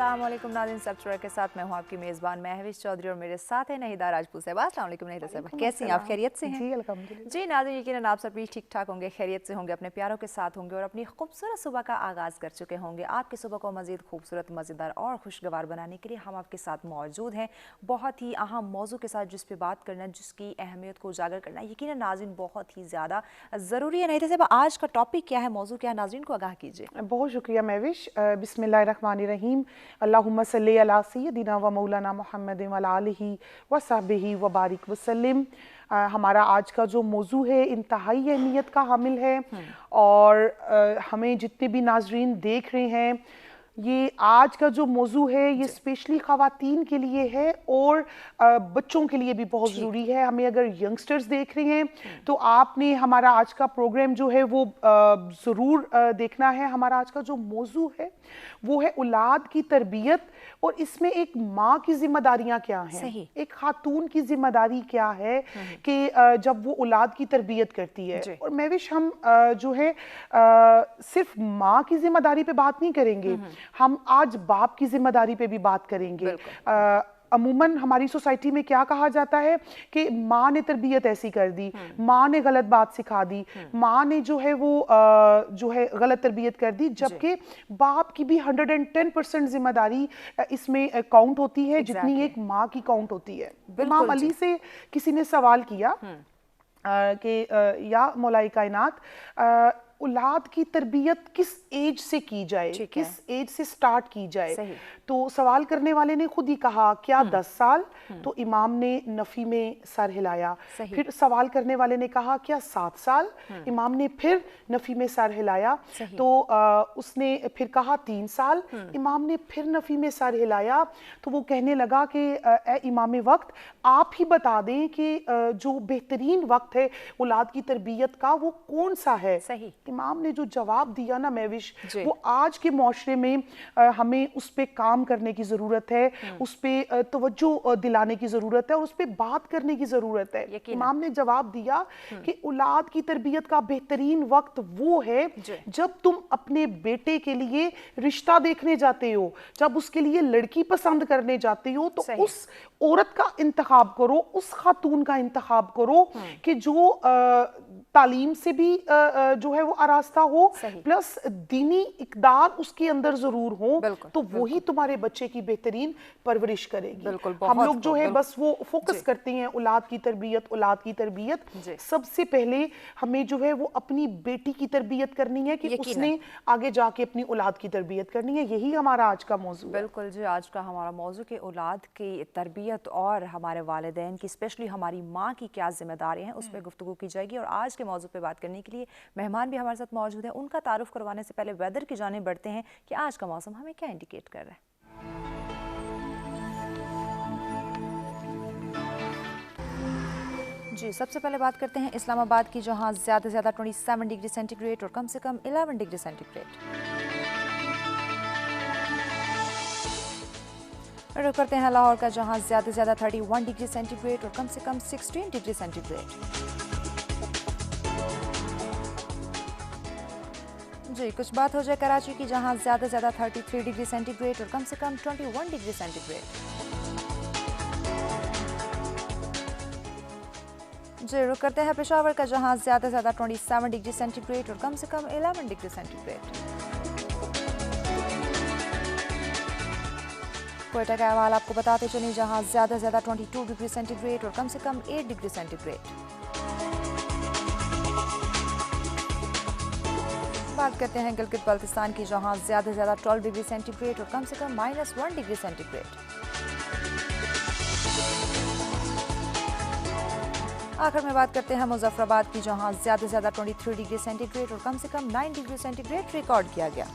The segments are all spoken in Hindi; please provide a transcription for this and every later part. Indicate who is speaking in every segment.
Speaker 1: अस्सलाम वालेकुम नाज़रीन, सब्सक्राइब के साथ मैं हूं आपकी मेज़बान महविश चौधरी और मेरे साथ है नहिदा राजपूत साहब। अस्सलाम वालेकुम नहिदा साहब, कैसी हैं आप? खैरियत से हैं?
Speaker 2: जी अल्हम्दुलिल्लाह।
Speaker 1: जी नाज़रीन, यकीनन आप सब भी ठीक ठाक होंगे, खैरियत से होंगे, अपने प्यारों के साथ होंगे और अपनी खूबसूरत सुबह का आगाज़ कर चुके होंगे। आपकी सुबह को मज़ीद खूबसूरत, मज़ेदार और खुशगवार बनाने के लिए हम आपके साथ मौजूद हैं बहुत ही अहम मौजू के साथ, जिस पर बात करना, जिसकी अहमियत को उजागर करना यकीनन नाज़रीन बहुत ही ज़्यादा ज़रूरी है। नहिदा साहब, आज का टॉपिक क्या है, मौजू क्या है, नाज़रीन को आगाह कीजिए।
Speaker 2: बहुत शुक्रिया महविश। बिस्मिल्लाहिर्रहमानिर्रहीम। अल्लाहुम्मा सल्ली अला सय्यदिना व मौलाना मुहम्मद व अला आलिहि व सहबिहि व बारिक वसल्लिम। हमारा आज का जो मौजू है इंतहाई अहमियत का हामिल है और हमें जितने भी नाजरीन देख रहे हैं, ये आज का जो मौजू है ये स्पेशली ख़वातीन के लिए है और बच्चों के लिए भी बहुत ज़रूरी है। हमें अगर यंगस्टर्स देख रहे हैं तो आपने हमारा आज का प्रोग्राम जो है वो ज़रूर देखना है। हमारा आज का जो मौजू है वो है औलाद की तरबियत और इसमें एक माँ की जिम्मेदारियाँ क्या हैं, एक खातून की जिम्मेदारी क्या है कि जब वो औलाद की तरबियत करती है। और महविश, हम जो है सिर्फ माँ की जिम्मेदारी पे बात नहीं करेंगे, हम आज बाप की जिम्मेदारी पे भी बात करेंगे। अमूमन हमारी सोसाइटी में क्या कहा जाता है कि माँ ने तरबियत ऐसी कर दी, माँ ने गलत बात सिखा दी, माँ ने जो है वो जो है गलत तरबियत कर दी, जबकि बाप की भी 110% जिम्मेदारी इसमें काउंट होती है जितनी एक माँ की काउंट होती है। इमाम अली से किसी ने सवाल किया कि या मौलाई कायनात, औलाद की तरबियत किस एज से की जाए, किस एज से स्टार्ट की जाए। तो सवाल करने वाले ने खुद ही कहा क्या 10 साल? तो इमाम ने नफ़ी में सर हिलाया। फिर सवाल करने वाले ने कहा क्या 7 साल? इमाम ने फिर नफ़ी में सर हिलाया। तो उसने फिर कहा 3 साल। इमाम ने फिर नफ़ी में सर हिलाया। तो वो कहने लगा कि ए इमाम वक्त, आप ही बता दें कि जो बेहतरीन वक्त है औलाद की तरबियत का वो कौन सा है। इमाम ने जो जवाब दिया ना महविश, वो आज के माशरे में हमें उस पर काम करने की ज़रूरत है, उस पर तवज्जो दिलाने की ज़रूरत है और उस पर बात करने की ज़रूरत है। इमाम ने जवाब दिया कि औलाद की तरबियत का बेहतरीन वक्त वो है जब तुम अपने बेटे के लिए रिश्ता देखने जाते हो, जब उसके लिए लड़की पसंद करने जाते हो, तो उस औरत का इंतखाब करो, उस खातून का इंतखाब करो कि जो तालीम से भी जो है वो आरास्ता हो, प्लस दीनी इकदार उसके अंदर जरूर हो, तो वही तुम्हारे बच्चे की बेहतरीन परवरिश करेगी। हम लोग जो है बस वो फोकस करते हैं औलाद की तरबियत, औलाद की तरबियत। सबसे पहले हमें जो है वो अपनी बेटी की तरबियत करनी है कि उसने आगे जाके अपनी औलाद की तरबियत करनी है। यही हमारा आज का मौजू है।
Speaker 1: बिल्कुल जी, आज का हमारा मौजू कि औलाद की तरबियत और हमारे वालिदैन की, स्पेशली हमारी माँ की क्या जिम्मेदारियाँ हैं, उस पर गुफ्तगू की जाएगी। और आज के मौजू पे बात करने के लिए मेहमान भी हमारे साथ मौजूद हैं। उनका तारुफ करवाने से पहले वेदर की जानिब बढ़ते हैं कि आज का मौसम हमें क्या इंडिकेट कर रहा है। जी, सबसे पहले बात करते हैं इस्लामाबाद की, जहां ज़्यादा से ज़्यादा 27 डिग्री सेंटीग्रेड और कम से कम 11 डिग्री सेंटीग्रेड। रुक करते हैं लाहौर का, जहां ज़्यादा से ज़्यादा 31 डिग्री सेंटीग्रेड और कम से कम 16 डिग्री सेंटीग्रेड। जी, कुछ बात हो जाए कराची की, जहां ज़्यादा से ज़्यादा 33 डिग्री सेंटीग्रेड और कम से कम 21 डिग्री सेंटीग्रेड। जी, रुक करते हैं पेशावर का, जहां ज़्यादा से ज़्यादा 27 डिग्री सेंटीग्रेड और कम से कम 11 डिग्री सेंटीग्रेड। कोयटा का अहवाल आपको बताते चलें, जहां ज़्यादा से ज़्यादा 22 डिग्री सेंटीग्रेड और कम से कम 8 डिग्री सेंटीग्रेड। बात करते हैं गिलगित बल्तिस्तान की, जहां ज़्यादा से ज़्यादा 12 डिग्री सेंटीग्रेड और कम से कम -1 डिग्री सेंटीग्रेड। आखिर में बात करते हैं मुजफ्फराबाद की, जहां ज़्यादा से ज़्यादा 23 डिग्री सेंटीग्रेड और कम से कम 9 डिग्री सेंटीग्रेड रिकॉर्ड किया गया।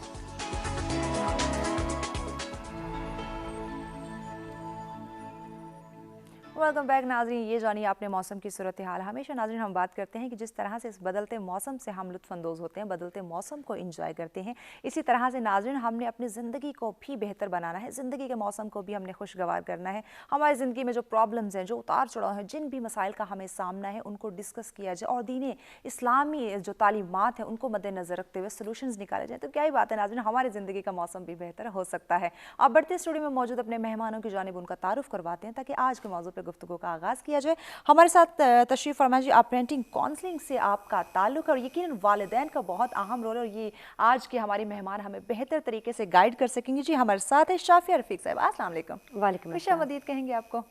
Speaker 1: वेलकम बैक नाज़रीन। ये जानिए आपने मौसम की सूरत हाल। हमेशा नाज़रीन हम बात करते हैं कि जिस तरह से इस बदलते मौसम से हम लुत्फ़अंदोज़ होते हैं, बदलते मौसम को इंजॉय करते हैं, इसी तरह से नाज़रीन हमने अपनी ज़िंदगी को भी बेहतर बनाना है, ज़िंदगी के मौसम को भी हमने खुशगवार करना है। हमारी ज़िंदगी में जो प्रॉब्लम्स हैं, जो उतार चढ़ाव हैं, जिन भी मसाइल का हमें सामना है, उनको डिस्कस किया जाए और दीन इस्लामी जो तालीमात हैं उनको मद्देनज़र रखते हुए सलूशंस निकाले जाए। तो क्या ही बात है नाज़रीन, हमारी ज़िंदगी का मौसम भी बेहतर हो सकता है। आप बढ़ते स्टूडियो में मौजूद अपने मेहमानों की जानिब उनका तारुफ करवाते हैं ताकि आज के मौजू पर गुफ्तगू का आगाज़ किया जाए। हमारे साथ तशरीफ़ फरमा जी, आप पेरेंटिंग काउंसलिंग से आपका ताल्लुक़ और यकीनन वालिदैन का बहुत अहम रोल है और ये आज के हमारी मेहमान हमें बेहतर तरीके से गाइड कर सकेंगे। जी हमारे साथ है शाफिया रफ़ीक साहब। अस्सलाम वालेकुम।
Speaker 3: वालेकुम
Speaker 1: खुश आमदीद कहेंगे आपको।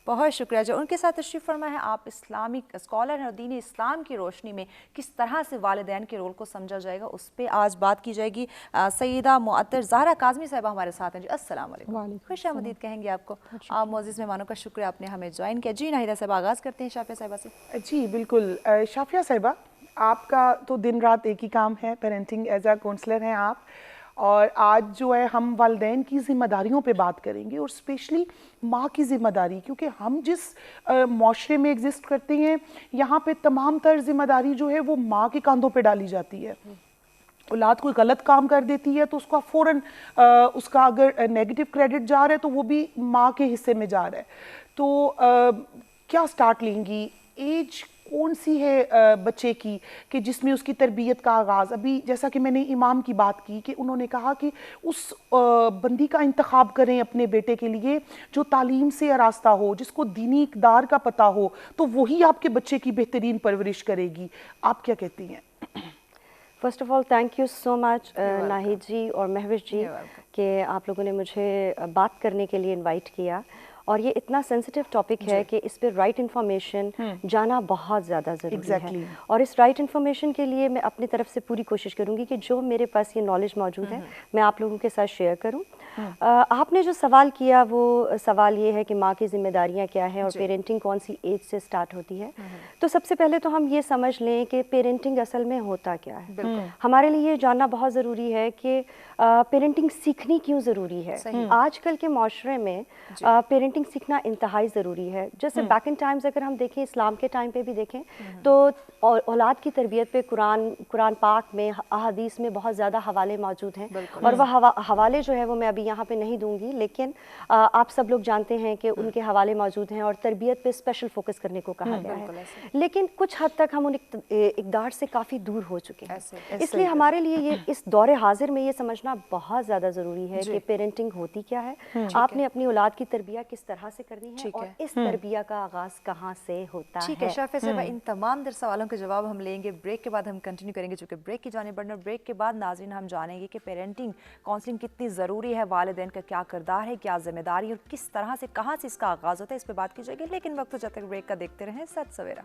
Speaker 1: बहुत शुक्रिया जो उनके साथ तशरीफ़ फरमा है। आप इस्लामिक स्कॉलर हैं और दीन इस्लाम की रोशनी में किस तरह से वालिदैन के रोल को समझा जाएगा उस पर आज बात की जाएगी। सईदा मुअत्तर ज़हरा काज़मी साहिबा हमारे साथ हैं। जी अस्सलाम वालेकुम। खुश आमदीद कहेंगे आपको। आप मोअज़्ज़िज़ मेहमानों का शुक्रिया, आपने हमें ज्वाइन किया। जी नाहिदा साहब, आगाज़ करते हैं शाफिया साहिबा से।
Speaker 2: जी बिल्कुल। शाफिया साहिबा, आपका तो दिन रात एक ही काम है, पेरेंटिंग एज आ काउंसलर हैं आप, और आज जो है हम वालिदैन की ज़िम्मेदारियों पे बात करेंगे और स्पेशली माँ की ज़िम्मेदारी, क्योंकि हम जिस माशरे में एग्जिस्ट करते हैं यहाँ पे तमाम तर ज़िम्मेदारी जो है वो माँ के कंधों पे डाली जाती है। औलाद कोई गलत काम कर देती है तो उसका फ़ौरन उसका अगर नेगेटिव क्रेडिट जा रहा है तो वो भी माँ के हिस्से में जा रहा है। तो क्या स्टार्ट लेंगी, एज कौन सी है बच्चे की कि जिसमें उसकी तरबियत का आगाज़, अभी जैसा कि मैंने इमाम की बात की कि उन्होंने कहा कि उस बंदी का इंतखाब करें अपने बेटे के लिए जो तालीम से आरास्ता हो, जिसको दीनी इक़दार का पता हो, तो वही आपके बच्चे की बेहतरीन परवरिश करेगी। आप क्या कहती हैं?
Speaker 3: First of all thank you so much Nahid ji और महविश जी कि आप लोगों ने मुझे बात करने के लिए इनवाइट किया। और ये इतना सेंसिटिव टॉपिक है कि इस पे राइट इन्फॉर्मेशन जाना बहुत ज़्यादा ज़रूरी है। और इस राइट इन्फॉर्मेशन के लिए मैं अपनी तरफ से पूरी कोशिश करूँगी कि जो मेरे पास ये नॉलेज मौजूद है मैं आप लोगों के साथ शेयर करूँ। आपने जो सवाल किया वो सवाल ये है कि माँ की जिम्मेदारियाँ क्या हैं और पेरेंटिंग कौन सी एज से स्टार्ट होती है। तो सबसे पहले तो हम ये समझ लें कि पेरेंटिंग असल में होता क्या है। हमारे लिए ये जानना बहुत ज़रूरी है कि पेरेंटिंग सीखनी क्यों ज़रूरी है। आजकल के माशरे में पेरेंटिंग सीखना इंतहाई ज़रूरी है। जैसे बैक इन टाइम्स अगर हम देखें, इस्लाम के टाइम पे भी देखें तो औलाद की तरबियत पे कुरान पाक में, अहादीस में बहुत ज़्यादा हवाले मौजूद हैं। और वह हवाले जो है वो मैं अभी यहाँ पे नहीं दूंगी, लेकिन आप सब लोग जानते हैं कि उनके हवाले मौजूद हैं और तरबियत पे स्पेशल फोकस करने को कहा गया है। लेकिन कुछ हद तक हम उन इक़दार से काफ़ी दूर हो चुके हैं। इसलिए हमारे लिए ये इस दौरे हाजिर में ये समझना बहुत ज़्यादा ज़रूरी है कि पेरेंटिंग होती क्या है, आपने अपनी औलाद की तरबियत किस तरह से करनी है और इस तरबियत का आगाज़ कहाँ से होता है।
Speaker 1: ठीक है शाफिया साहिबा, इन तमाम सवालों के जवाब हम लेंगे ब्रेक के बाद। हम कंटिन्यू करेंगे चूँकि ब्रेक की जाने बढ़ना। ब्रेक के बाद नाज़रीन हम जानेंगे कि पेरेंटिंग काउंसलिंग कितनी ज़रूरी है, वालिदैन का क्या किरदार है, क्या जिम्मेदारी और किस तरह से, कहाँ से इसका आगाज़ होता है, इस पर बात की जाएगी। लेकिन वक्त जब तक ब्रेक का देखते रहें सच सवेरा।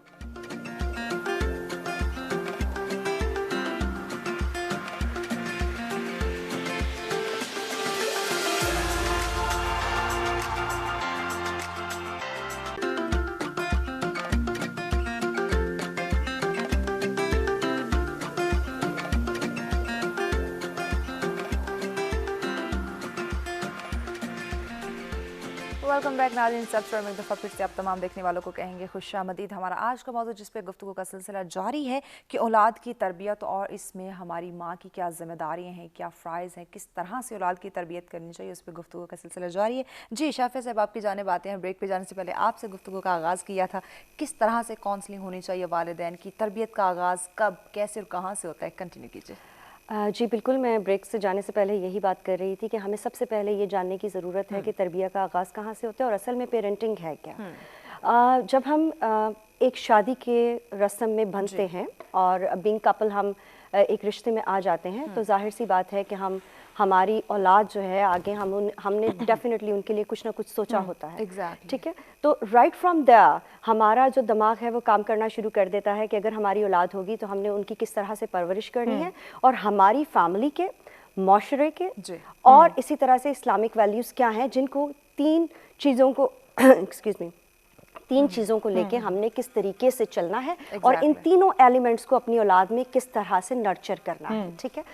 Speaker 1: वेलकम बैक नाज़रीन। सबसे एक दफ़ा फिर से आप तमाम देखने वालों को कहेंगे खुशामदीद। हमारा आज का मौजूद जिस पे गुफ्तगू का सिलसिला जारी है कि औलाद की तरबियत और इसमें हमारी माँ की क्या जिम्मेदारियाँ हैं, क्या फ़राइज़ हैं, किस तरह से औलाद की तरबियत करनी चाहिए, उस पर गुफ्तगू का सिलसिला जारी है। जी शाफिया साहब, आपकी जानिब आते हैं। ब्रेक पे जाने से पहले आपसे गुफ्तगू का आगाज़ किया था, किस तरह से काउंसलिंग होनी चाहिए, वालिदैन की तरबियत का आगाज़ कब, कैसे और कहाँ से होता है, कंटिन्यू कीजिए।
Speaker 3: जी बिल्कुल, मैं ब्रेक से जाने से पहले यही बात कर रही थी कि हमें सबसे पहले ये जानने की ज़रूरत है कि तरबियत का आगाज़ कहाँ से होता है और असल में पेरेंटिंग है क्या। जब हम एक शादी के रस्म में बनते हैं और बीइंग कपल हम एक रिश्ते में आ जाते हैं तो जाहिर सी बात है कि हमारी औलाद जो है आगे हमने डेफिनेटली उनके लिए कुछ ना कुछ सोचा होता है। ठीक है, तो राइट फ्रॉम देयर हमारा जो दिमाग है वो काम करना शुरू कर देता है कि अगर हमारी औलाद होगी तो हमने उनकी किस तरह से परवरिश करनी है और हमारी फैमिली के, माशरे के और इसी तरह से इस्लामिक वैल्यूज़ क्या हैं जिनको तीन चीज़ों को एक्सक्यूज़ मी तीन चीज़ों को लेके हमने किस तरीके से चलना है और इन तीनों एलिमेंट्स को अपनी औलाद में किस तरह से नर्चर करना है। ठीक है,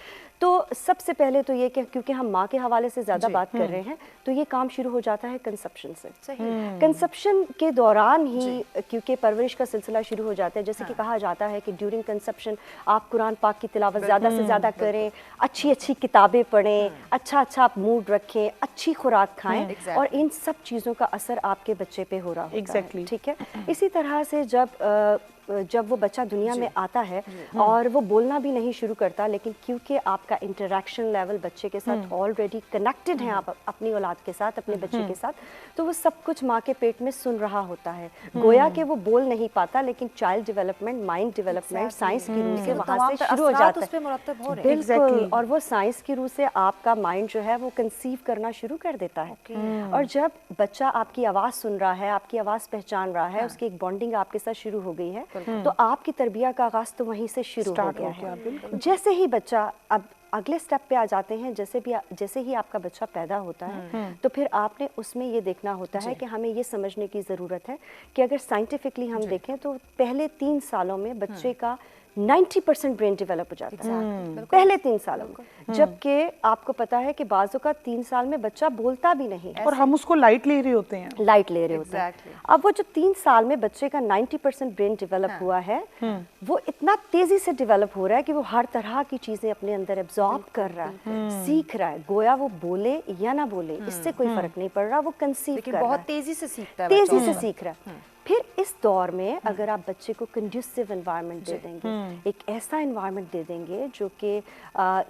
Speaker 3: तो सबसे पहले तो ये कि क्योंकि हम माँ के हवाले से ज़्यादा बात कर रहे हैं, तो ये काम शुरू हो जाता है कंसेप्शन से। कंसेप्शन के दौरान ही क्योंकि परवरिश का सिलसिला शुरू हो जाता है, जैसे कि कहा जाता है कि ड्यूरिंग कंसेप्शन आप कुरान पाक की तिलावत ज़्यादा से ज़्यादा करें, अच्छी अच्छी किताबें पढ़ें, अच्छा अच्छा आप मूड रखें, अच्छी खुराक खाएं, और इन सब चीज़ों का असर आपके बच्चे पे हो रहा होता है। ठीक है, इसी तरह से जब वो बच्चा दुनिया में आता है और वो बोलना भी नहीं शुरू करता, लेकिन क्योंकि आपका इंटरेक्शन लेवल बच्चे के साथ ऑलरेडी कनेक्टेड है, आप अपनी औलाद के साथ, अपने बच्चे के साथ, तो वो सब कुछ माँ के पेट में सुन रहा होता है। गोया कि वो बोल नहीं पाता, लेकिन child development, mind development science की रूह से वहाँ से शुरू हो जाता है। बिल्कुल, और वो साइंस की रूह से आपका माइंड जो है वो कंसीव करना शुरू कर देता है। और जब बच्चा आपकी आवाज़ सुन रहा है, आपकी आवाज़ पहचान रहा है, उसकी एक बॉन्डिंग आपके साथ शुरू हो गई है, तो आपकी तरबियत का आगाज़ तो वहीं से शुरू हो गया है। जैसे ही बच्चा, अब अगले स्टेप पे आ जाते हैं, जैसे ही आपका बच्चा पैदा होता है, तो फिर आपने उसमें ये देखना होता है कि हमें ये समझने की ज़रूरत है कि अगर साइंटिफिकली हम देखें तो पहले 3 सालों में बच्चे का 90% ब्रेन डेवलप हो जाता है पहले 3 सालों में, जबकि आपको पता है कि बाज़ों का 3 साल में बच्चा बोलता भी नहीं,
Speaker 2: और हम उसको लाइट ले रहे होते हैं। अब वो जो 3 साल में बच्चे का 90% ब्रेन डेवलप हुआ है, वो इतना तेजी से डेवलप हो रहा है कि वो हर तरह की चीजें अपने अंदर एब्जॉर्ब कर रहा है, सीख रहा है। गोया वो बोले या ना बोले, इससे कोई फर्क नहीं पड़ रहा, वो कंसीव कर रहा है,
Speaker 1: बहुत तेजी से सीखता है,
Speaker 3: तेजी से सीख रहा है। फिर इस दौर में अगर आप बच्चे को कंड्यूसिव एनवायरनमेंट दे देंगे, एक ऐसा एनवायरनमेंट दे देंगे जो कि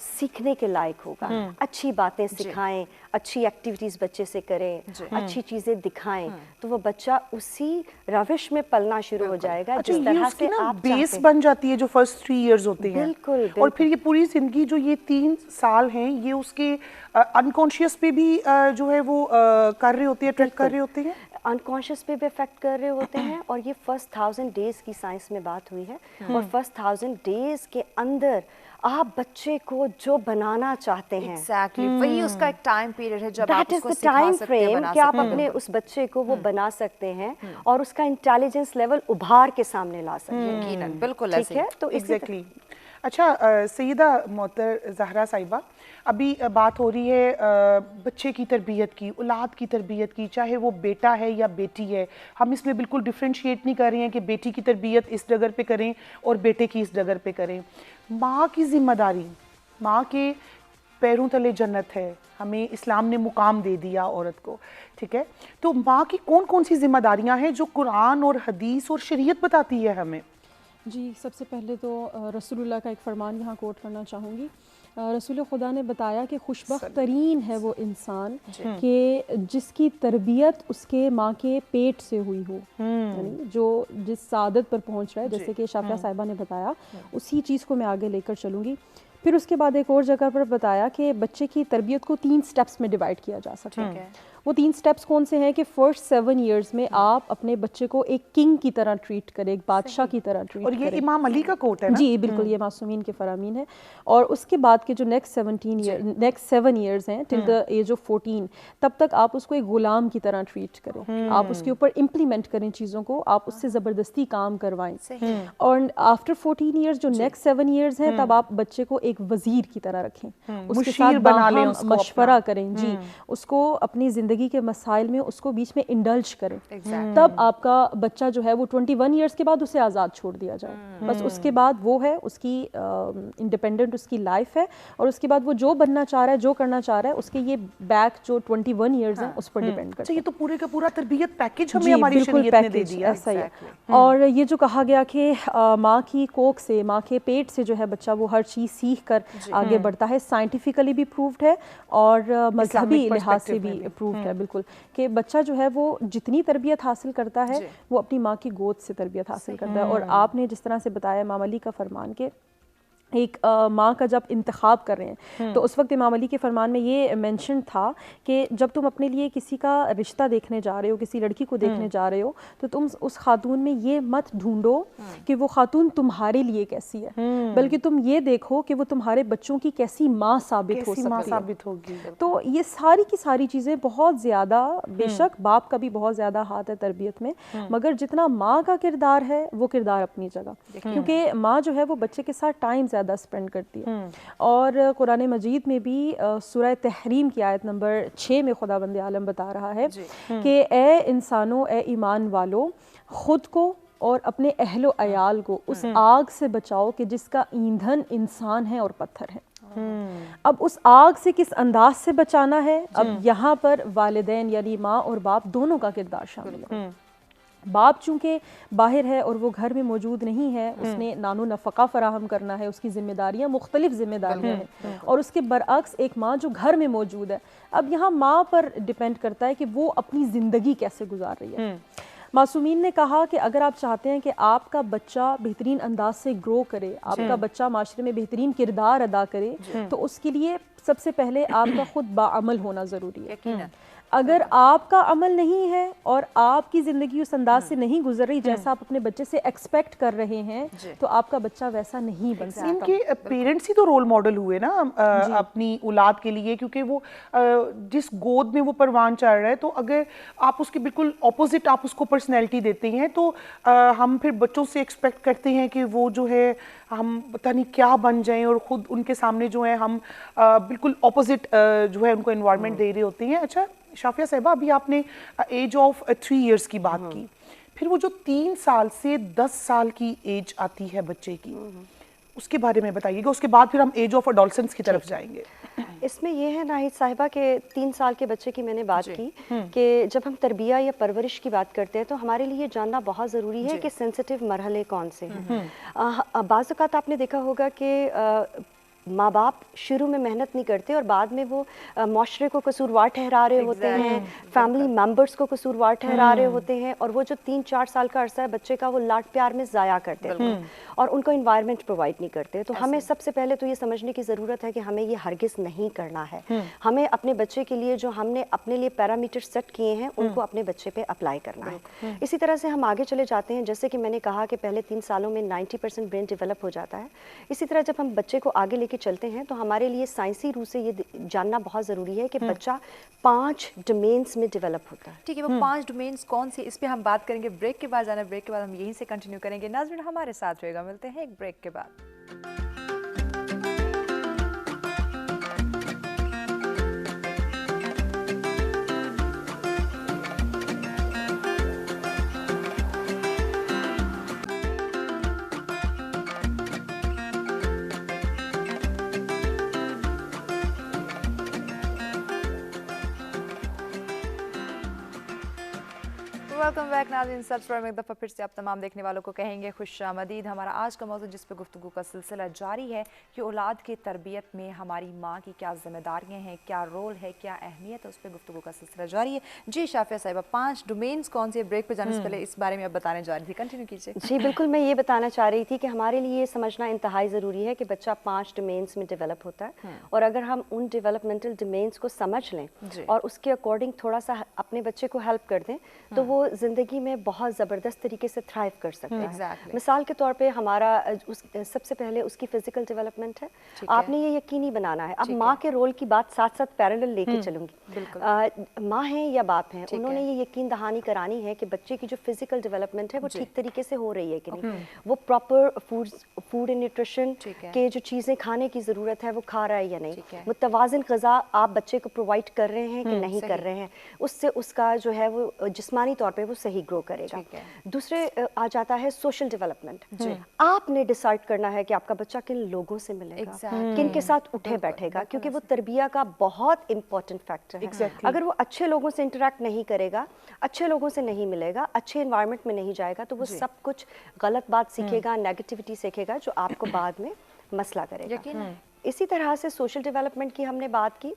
Speaker 3: सीखने के लायक होगा, अच्छी बातें सिखाएं, अच्छी एक्टिविटीज़ बच्चे से करें, अच्छी चीज़ें दिखाएं, तो वो बच्चा उसी रविश में पलना शुरू हो जाएगा जिस तरह से आप
Speaker 2: बेस बन जाती है जो फर्स्ट 3 इयर्स होते हैं।
Speaker 3: बिल्कुल।
Speaker 2: और फिर ये पूरी जिंदगी जो ये 3 साल हैं, ये उसके अनकॉन्शियस पे भी जो है वो कर रहे होते हैं, ट्रैक कर रहे होते हैं,
Speaker 3: अनकॉन्शियस पे भी इफेक्ट कर रहे होते हैं। और ये फर्स्ट 1000 डेज की साइंस में बात हुई है, और फर्स्ट 1000 डेज के अंदर आप बच्चे को जो बनाना चाहते हैं,
Speaker 1: एग्जैक्टली वही उसका एक टाइम पीरियड है जब
Speaker 3: आप उसको टाइम फ्रेम कि आप अपने उस बच्चे को वो बना सकते हैं और उसका इंटेलिजेंस लेवल उभार के सामने ला सकते हैं।
Speaker 1: यकीनन, बिल्कुल
Speaker 3: ठीक है। तो
Speaker 2: एग्जैक्टली। अच्छा सईदा मोहतर ज़हरा साहिबा, अभी बात हो रही है बच्चे की तरबियत की, औलाद की तरबियत की, चाहे वो बेटा है या बेटी है। हम इसमें बिल्कुल डिफ्रेंशिएट नहीं कर रहे हैं कि बेटी की तरबियत इस जगह पे करें और बेटे की इस जगह पे करें। माँ की जिम्मेदारी, माँ के पैरों तले जन्नत है, हमें इस्लाम ने मुकाम दे दिया औरत को, ठीक है। तो माँ की कौन कौन सी जिम्मेदारियाँ हैं जो कुरान और हदीस और शरीयत बताती है हमें?
Speaker 4: जी, सबसे पहले तो रसूलुल्लाह का एक फरमान यहाँ कोट करना चाहूँगी। रसूल खुदा ने बताया कि खुशबख्त तरीन है वो इंसान कि जिसकी तरबियत उसके माँ के पेट से हुई हो, यानी जो जिस सादत पर पहुँच रहा है, जैसे कि शाफिया साहिबा ने बताया, उसी चीज़ को मैं आगे लेकर चलूँगी। फिर उसके बाद एक और जगह पर बताया कि बच्चे की तरबियत को 3 स्टेप्स में डिवाइड किया जा सकता है। वो 3 स्टेप्स कौन से हैं कि फर्स्ट 7 इयर्स में आप अपने बच्चे को एक किंग की तरह ट्रीट करें, एक बादशाह की तरह ट्रीट करें।
Speaker 2: और ये इमाम अली का कोट है ना?
Speaker 4: जी बिल्कुल, ये मासूमीन के फरामीन है। और उसके बाद के जो नेक्स्ट 7 इयर्स हैं टिल द एज ऑफ 14, तब तक आप उसको एक गुलाम की तरह ट्रीट करें, आप उसके ऊपर इम्प्लीमेंट करें चीज़ों को, आप उससे ज़बरदस्ती काम करवाएं। और आफ्टर 14 इयर्स जो नेक्स्ट 7 इयर्स हैं, तब आप बच्चे को एक वजीर की तरह रखें, उसके साथ बाहम मशवरा करें, जी उसको अपनी ज़िंदगी के मसाइल में उसको बीच में इंडल्ज करें। तब आपका बच्चा जो है वो 21 इयर्स के बाद उसे आज़ाद छोड़ दिया जाए, बस उसके बाद वो है उसकी इंडिपेंडेंट उसकी लाइफ है, और उसके बाद वो जो बनना चाह रहा है, जो करना चाह रहा है, उसके ये बैक जो 21 इयर्स हैं उस पर डिपेंड करता है।
Speaker 2: ये तो पूरे का पूरा तरबियत पैकेज हमें हमारी शरीयत ने दे दिया।
Speaker 4: ऐसा ही है। और ये जो कहा गया कि माँ की कोख से, माँ के पेट से जो है बच्चा वो हर चीज़ सीख कर आगे बढ़ता है, साइंटिफिकली भी प्रूव्ड है और मजहबी लिहाज से भी प्रूव्ड है बिल्कुल, कि बच्चा जो है वो जितनी तरबियत हासिल करता है वो अपनी माँ की गोद से तरबियत हासिल करता है। और आपने जिस तरह से बताया इमाम अली का फरमान के एक माँ का जब इंतखाब कर रहे हैं, तो उस वक्त इमाम अली के फरमान में ये मेंशन था कि जब तुम अपने लिए किसी का रिश्ता देखने जा रहे हो, किसी लड़की को देखने जा रहे हो, तो तुम उस खातून में ये मत ढूंढो कि वो खातून तुम्हारे लिए कैसी है, बल्कि तुम ये देखो कि वो तुम्हारे बच्चों की कैसी माँ साबित हो सकती है। तो ये सारी की सारी चीज़ें बहुत ज़्यादा, बेशक बाप का भी बहुत ज़्यादा हाथ है तरबियत में, मगर जितना माँ का किरदार है वो किरदार अपनी जगह, क्योंकि माँ जो है वो बच्चे के साथ टाइम ज़्यादा स्पेंड करती है। और कुरान मजीद में भी सूरह तहरीम की आयत नंबर 6 में खुदावंद आलम बता रहा है कि ए इंसानों, ए ईमान वालों, ख़ुद को और अपने अहलो अयाल को उस आग से बचाओ कि जिसका ईंधन इंसान है और पत्थर है। अब उस आग से किस अंदाज से बचाना है, अब यहाँ पर वालिदैन यानी माँ और बाप दोनों का किरदार शामिल है। बाप चूँकि बाहर है और वो घर में मौजूद नहीं है, उसने नानो नफ़क़ा फ़राहम करना है, उसकी ज़िम्मेदारियाँ मुख्तलिफ़ ज़िम्मेदारियाँ हैं। और उसके बरअक्स एक माँ जो घर में मौजूद है, अब यहाँ माँ पर डिपेंड करता है कि वो अपनी ज़िंदगी कैसे गुजार रही है। मासूमीन ने कहा कि अगर आप चाहते हैं कि आपका बच्चा बेहतरीन अंदाज से ग्रो करे, आपका बच्चा माशरे में बेहतरीन किरदार अदा करे, तो उसके लिए सबसे पहले आपका खुद बाअमल होना ज़रूरी है। अगर आपका अमल नहीं है और आपकी ज़िंदगी उस अंदाज से नहीं गुजर रही जैसा आप अपने बच्चे से एक्सपेक्ट कर रहे हैं, तो आपका बच्चा वैसा नहीं बन सकता।
Speaker 2: इनके पेरेंट्स ही तो रोल मॉडल हुए ना अपनी औलाद के लिए, क्योंकि वो जिस गोद में वो परवान चढ़ रहा है, तो अगर आप उसके बिल्कुल ऑपोजिट आप उसको पर्सनैलिटी देते हैं, तो हम फिर बच्चों से एक्सपेक्ट करते हैं कि वो जो है हम पता नहीं क्या बन जाएं, और ख़ुद उनके सामने जो है हम बिल्कुल ऑपोजिट जो है उनको एनवायरनमेंट दे रहे होते हैं। अच्छा शाफिया साहिबा, अभी आपने एज ऑफ 3 इयर्स की बात की, फिर वो जो 3 साल से 10 साल की एज आती है बच्चे की, उसके बारे में बताइएगा। उसके बाद फिर हम एज ऑफ एडोलसेंस की तरफ जाएंगे।
Speaker 3: इसमें ये है नाहिद साहिबा के 3 साल के बच्चे की मैंने बात की कि जब हम तरबिया या परवरिश की बात करते हैं तो हमारे लिए जानना बहुत ज़रूरी है कि सेंसिटिव मरहले कौन से हैं। बाज़ औक़ात आपने देखा होगा कि माँ बाप शुरू में मेहनत नहीं करते और बाद में वो माशरे को कसूरवार ठहरा रहे होते हैं, फैमिली मेंबर्स को कसूरवार ठहरा रहे होते हैं, और वो जो 3-4 साल का अरसा है बच्चे का वो लाड प्यार में ज़ाया कर देते हैं और उनको इन्वायरमेंट प्रोवाइड नहीं करते। तो हमें सबसे पहले तो ये समझने की ज़रूरत है कि हमें ये हरगिज़ नहीं करना है। हमें अपने बच्चे के लिए जो हमने अपने लिए पैरामीटर सेट किए हैं उनको अपने बच्चे पे अप्लाई करना है। इसी तरह से हम आगे चले जाते हैं, जैसे कि मैंने कहा कि पहले 3 सालों में 90% ब्रेन डेवलप हो जाता है। इसी तरह जब हम बच्चे को आगे लेके चलते हैं तो हमारे लिए साइंसी रूप से ये जानना बहुत ज़रूरी है कि बच्चा 5 डोमेन्स में डेवलप होता है।
Speaker 1: ठीक है, वो 5 डोमेन्स कौन सी, इस पे हम बात करेंगे ब्रेक के बाद। जाना ब्रेक के बाद हम यहीं से कंटिन्यू करेंगे। नाज़रीन हमारे साथ रहेगा, मिलते हैं एक ब्रेक के बाद। वेलकम बैक नाज़रीन, सब्सक्राइब में एक दफ़ा फिर से आप तमाम देखने वालों को कहेंगे खुशामदीद। हमारा आज का मौजूद जिस पे गुफ्तगू का सिलसिला जारी है कि औलाद की तरबियत में हमारी माँ की क्या जिम्मेदारियाँ हैं, क्या रोल है, क्या अहमियत है, उस पर गुफ्तगू का सिलसिला जारी है। जी शाफिया साहिबा, 5 डोमेन्स कौन सी है? ब्रेक पे जाने से पहले इस बारे में आप बताने जा रही थी, कंटिन्यू कीजिए।
Speaker 3: जी बिल्कुल, मैं ये बताना चाह रही थी कि हमारे लिए ये समझना इंतहाई ज़रूरी है कि बच्चा 5 डोमेन्स में डेवलप होता है, और अगर हम उन डेवलपमेंटल डोमेन्स को समझ लें और उसके अकॉर्डिंग थोड़ा सा अपने बच्चे को हेल्प कर दें तो वो ज़िंदगी में बहुत ज़बरदस्त तरीके से थ्राइव कर सकता है। मिसाल के तौर पे हमारा सबसे पहले उसकी फ़िज़िकल डेवलपमेंट है। आपने ये यकीनी बनाना है। अब माँ के रोल की बात साथ साथ पैरेलल लेके चलूँगी। माँ हैं या बाप हैं, उन्होंने ये यकीन दहानी करानी है कि बच्चे की जो फिज़िकल डेवलपमेंट है वो ठीक तरीके से हो रही है कि नहीं, वो प्रॉपर फूड एंड न्यूट्रिशन के जो चीज़ें खाने की ज़रूरत है वो खा रहा है या नहीं, मुतवाज़िन ग़िज़ा आप बच्चे को प्रोवाइड कर रहे हैं कि नहीं कर रहे हैं, उससे उसका जो है वो जिस्मानी तौर पे वो सही ग्रो करेगा। दूसरे आ जाता है सोशल डेवलपमेंट। आपने डिसाइड करना है कि आपका बच्चा किन लोगों से मिलेगा, किन के साथ उठे बैठेगा, क्योंकि वो तरबिया का बहुत इंपॉर्टेंट फैक्टर है। अगर वो अच्छे लोगों से इंटरेक्ट नहीं करेगा, अच्छे लोगों से नहीं मिलेगा, अच्छे एनवायरनमेंट में नहीं जाएगा, तो वो सब कुछ गलत बात सीखेगा, नेगेटिविटी सीखेगा, जो आपको बाद में मसला करेगा। इसी तरह से सोशल डेवलपमेंट की हमने बात की,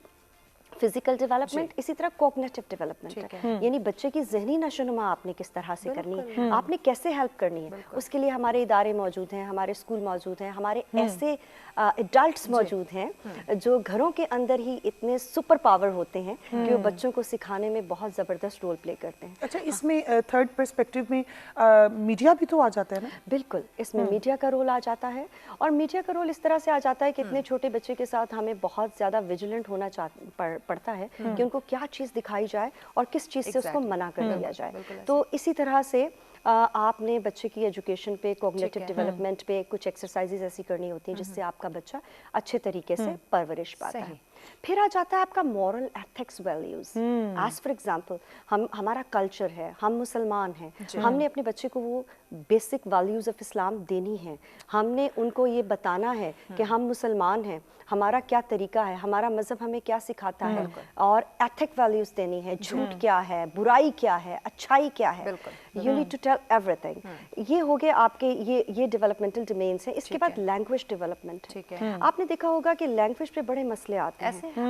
Speaker 3: फिजिकल डेवलपमेंट, इसी तरह कॉग्निटिव डेवलपमेंट है, यानी बच्चे की जहनी नशोनुमा आपने किस तरह से करनी है, आपने कैसे हेल्प करनी है, उसके लिए हमारे इदारे मौजूद हैं, हमारे स्कूल मौजूद हैं, हमारे ऐसे एडल्ट्स मौजूद हैं जो घरों के अंदर ही इतने सुपर पावर होते हैं कि वो बच्चों को सिखाने में बहुत ज़बरदस्त रोल प्ले करते हैं।
Speaker 2: अच्छा, इसमें थर्ड पर्सपेक्टिव में मीडिया भी तो आ जाता है ना?
Speaker 3: बिल्कुल, इसमें मीडिया का रोल आ जाता है, और मीडिया का रोल इस तरह से आ जाता है कि इतने छोटे बच्चे के साथ हमें बहुत ज़्यादा विजिलेंट होना पड़ता है कि उनको क्या चीज़ दिखाई जाए और किस चीज़ से उसको मना कर दिया जाए। तो इसी तरह से आपने बच्चे की एजुकेशन पे, कॉग्निटिव डेवलपमेंट पे कुछ एक्सरसाइजेज ऐसी करनी होती हैं जिससे आपका बच्चा अच्छे तरीके से परवरिश पाता है। फिर आ जाता है आपका moral ethics values. As for example हमारा कल्चर है, हम मुसलमान हैं, हमने अपने बच्चे को वो बेसिक वैल्यूज ऑफ इस्लाम देनी है। हमने उनको ये बताना है कि हम मुसलमान हैं, हमारा क्या तरीका है, हमारा मज़हब हमें क्या सिखाता है, और एथिक वैल्यूज देनी है। झूठ क्या है, बुराई क्या है, अच्छाई क्या है, you need to tell everything. ये हो गए आपके ये डेवलपमेंटल डोमेन्स हैं। इसके बाद लैंग्वेज डेवलपमेंट। आपने देखा होगा कि लैंग्वेज पे बड़े मसले आते हैं।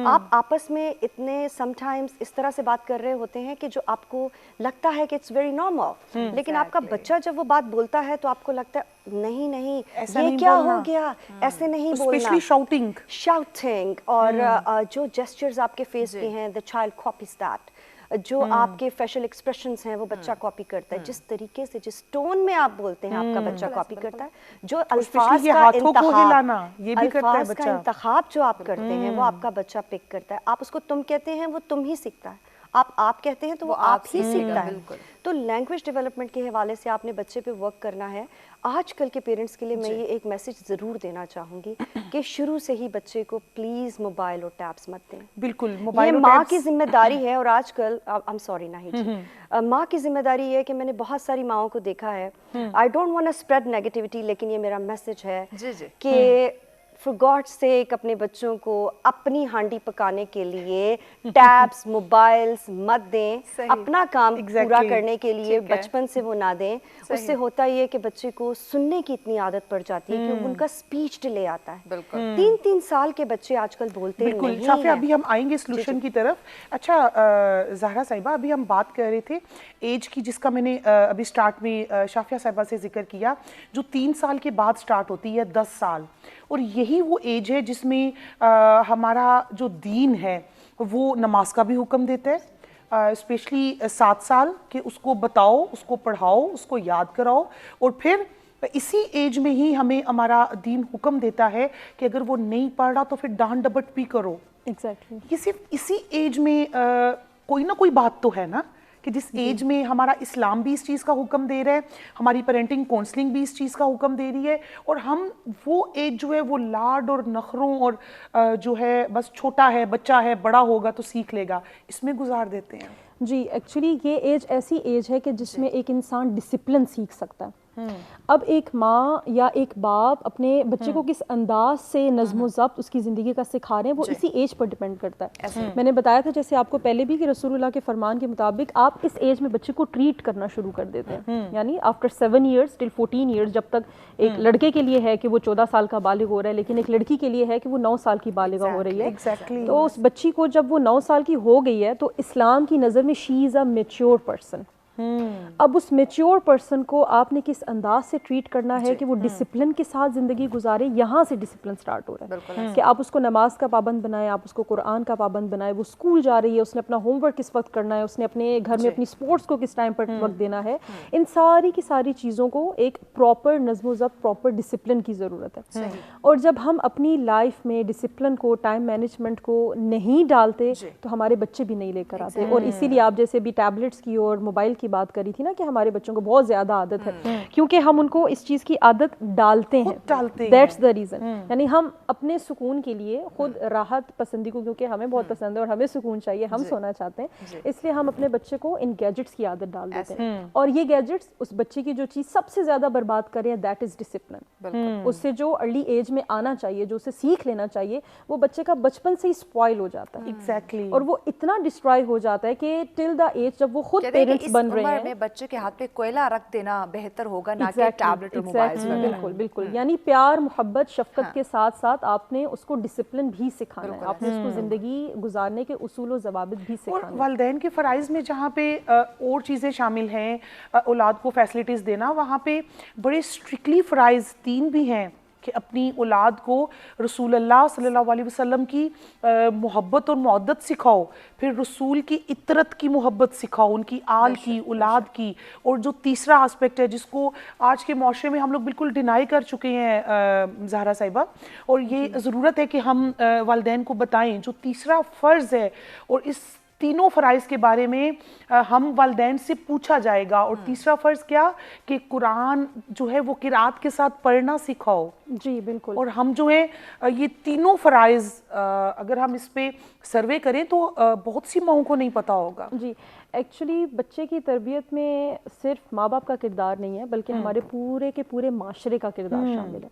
Speaker 3: आप आपस में इतने समटाइम्स इस तरह से बात कर रहे होते हैं कि जो आपको लगता है कि इट्स वेरी नॉर्मल, लेकिन आपका बच्चा जब वो बात बोलता है तो आपको लगता है नहीं नहीं ये क्या हो गया, ऐसे नहीं बोलना। शाउटिंग और जो जेस्चर्स आपके फेस पे हैं, द चाइल्ड कॉपीज दैट। जो आपके फेशियल एक्सप्रेशंस हैं वो बच्चा कॉपी करता है। जिस तरीके से, जिस टोन में आप बोलते हैं आपका बच्चा कॉपी करता है। जो अल्फाज का इंतखाब जो आप करते हैं वो आपका बच्चा पिक करता है। आप उसको तुम कहते हैं वो तुम ही सीखता है, आप कहते हैं तो वो आप ही सीखता है। तो लैंग्वेज डेवलपमेंट के हवाले से आपने बच्चे पे वर्क करना है। आजकल के पेरेंट्स के लिए मैं ये एक मैसेज ज़रूर देना चाहूँगी कि शुरू से ही बच्चे को प्लीज़ मोबाइल और टैब्स मत दें।
Speaker 2: बिल्कुल,
Speaker 3: ये माँ की जिम्मेदारी है। और आजकल आई एम सॉरी नाहिद जी, माँ की जिम्मेदारी है कि मैंने बहुत सारी माँओं को देखा है, I don't want to spread negativity, लेकिन ये मेरा मैसेज है कि फॉर गॉड्स सेक अपने बच्चों को अपनी हांडी पकाने के लिए टैब्स, मोबाइल्स मत दें। अपना काम पूरा करने के लिए बचपन से वो ना दें। उससे होता ये कि बच्चे को सुनने की इतनी आदत पड़ जाती है कि उनका स्पीच डिले आता है। 3-3 साल के बच्चे आजकल बोलते नहीं हैं।
Speaker 2: शाफिया, अभी हम आएंगे सोल्यूशन की तरफ। अच्छा ज़हरा साहिबा, अभी हम बात कर रहे थे एज की, जिसका मैंने अभी स्टार्ट में शाफिया साहिबा से जिक्र किया, जो 3 साल के बाद स्टार्ट होती है, 10 साल। और यही वो एज है जिसमें हमारा जो दीन है वो नमाज का भी हुक्म देता है, स्पेशली 7 साल के उसको बताओ, उसको पढ़ाओ, उसको याद कराओ। और फिर इसी एज में ही हमें हमारा दीन हुक्म देता है कि अगर वो नहीं पढ़ रहा तो फिर डांट डपट भी करो।
Speaker 4: एग्जैक्टली।
Speaker 2: ये सिर्फ इसी एज में कोई ना कोई बात तो है ना कि जिस एज में हमारा इस्लाम भी इस चीज़ का हुक्म दे रहा है, हमारी पेरेंटिंग काउंसलिंग भी इस चीज़ का हुक्म दे रही है, और हम वो एज जो है वो लाड और नखरों और जो है बस छोटा है, बच्चा है, बड़ा होगा तो सीख लेगा, इसमें गुजार देते हैं।
Speaker 4: जी, एक्चुअली ये एज ऐसी एज है कि जिसमें एक इंसान डिसिप्लिन सीख सकता है। अब एक माँ या एक बाप अपने बच्चे को किस अंदाज से नज़्म व ज़ब्त उसकी ज़िंदगी का सिखा रहे हैं वो इसी एज पर डिपेंड करता है। मैंने बताया था जैसे आपको पहले भी कि रसूलुल्लाह के फरमान के मुताबिक आप इस एज में बच्चे को ट्रीट करना शुरू कर देते हैं, यानी आफ्टर 7 ईयर्स टिल 14 ईयर्स, जब तक एक लड़के के लिए है कि वो 14 साल का बालिग हो रहा है, लेकिन एक लड़की के लिए है कि वो 9 साल की बालिगा हो रही है। तो उस बच्ची को जब वो 9 साल की हो गई है तो इस्लाम की नज़र में she is a mature person. अब उस मैच्योर पर्सन को आपने किस अंदाज से ट्रीट करना है कि वो डिसिप्लिन के साथ ज़िंदगी गुजारे, यहाँ से डिसिप्लिन स्टार्ट हो रहा है कि आप उसको नमाज का पाबंद बनाएं, आप उसको कुरान का पाबंद बनाएं। वो स्कूल जा रही है, उसने अपना होमवर्क किस वक्त करना है, उसने अपने घर में अपनी स्पोर्ट्स को किस टाइम पर वक्त देना है। इन सारी की सारी चीज़ों को एक प्रॉपर नज़्म व ज़ब्त, प्रॉपर डिसिप्लिन की ज़रूरत है। और जब हम अपनी लाइफ में डिसिप्लिन को, टाइम मैनेजमेंट को नहीं डालते तो हमारे बच्चे भी नहीं लेकर आते। और इसीलिए आप जैसे भी टैबलेट्स की और मोबाइल की बात करी थी ना कि हमारे बच्चों को बहुत ज्यादा आदत है, क्योंकि हम उनको इस चीज की आदत डालते हैं। That's the reason. यानी हम अपने सुकून के लिए खुद राहत पसंदी को, क्योंकि हमें बहुत पसंद है और हमें सुकून चाहिए, हम सोना चाहते हैं, इसलिए हम अपने बच्चे को इन गैजेट्स की आदत डाल देते हैं। और ये गैजेट्स उस बच्चे की जो चीज सबसे ज्यादा बर्बाद कर रहे हैं, दैट इज डिसिप्लिन। उससे जो अर्ली एज में आना चाहिए, जो उसे सीख लेना चाहिए, वो बच्चे का बचपन से ही स्पॉइल हो जाता है।
Speaker 2: एग्जैक्टली।
Speaker 4: और वो इतना डिस्ट्रॉय हो जाता है कि टिल द एज जब वो खुद पेरेंट्स बन रहे हैं,
Speaker 1: बच्चे के हाथ पे कोयला रख देना बेहतर होगा, ना कि टैबलेट और मोबाइल्स में।
Speaker 4: बिल्कुल बिल्कुल। यानी प्यार, मोहब्बत, शफकत के साथ साथ आपने उसको डिसिप्लिन भी सिखाना है, आपने उसको जिंदगी गुजारने के उसूल और ज़वाबित भी सिखाना है।
Speaker 2: वालिदैन के फ़राइज़ में जहाँ पे और चीज़ें शामिल हैं, औलाद को फैसिलिटीज़ देना, वहाँ पे बड़े स्ट्रिक्टली फ़राइज़ 3 भी हैं कि अपनी औलाद को रसूल अल्लाह सल्लल्लाहु अलैहि वसल्लम की मोहब्बत और मौदत सिखाओ, फिर रसूल की इतरत की मोहब्बत सिखाओ, उनकी आल की, औलाद की। और जो तीसरा एस्पेक्ट है जिसको आज के माशरे में हम लोग बिल्कुल डिनाई कर चुके हैं ज़हरा साहिबा, और ये ज़रूरत है कि हम वालिदैन को बताएं, जो तीसरा फ़र्ज़ है। और इस तीनों फ़राइज़ के बारे में हम वालिदैन से पूछा जाएगा। और तीसरा फ़र्ज़ क्या कि कुरान जो है वो किरात के साथ पढ़ना सिखाओ।
Speaker 4: जी बिल्कुल।
Speaker 2: और हम जो है ये तीनों फ़राइज़ अगर हम इस पे सर्वे करें तो बहुत सी माओं को नहीं पता होगा।
Speaker 4: जी, एक्चुअली बच्चे की तरबियत में सिर्फ माँ बाप का किरदार नहीं है, बल्कि हमारे पूरे के पूरे माशरे का किरदार शामिल है।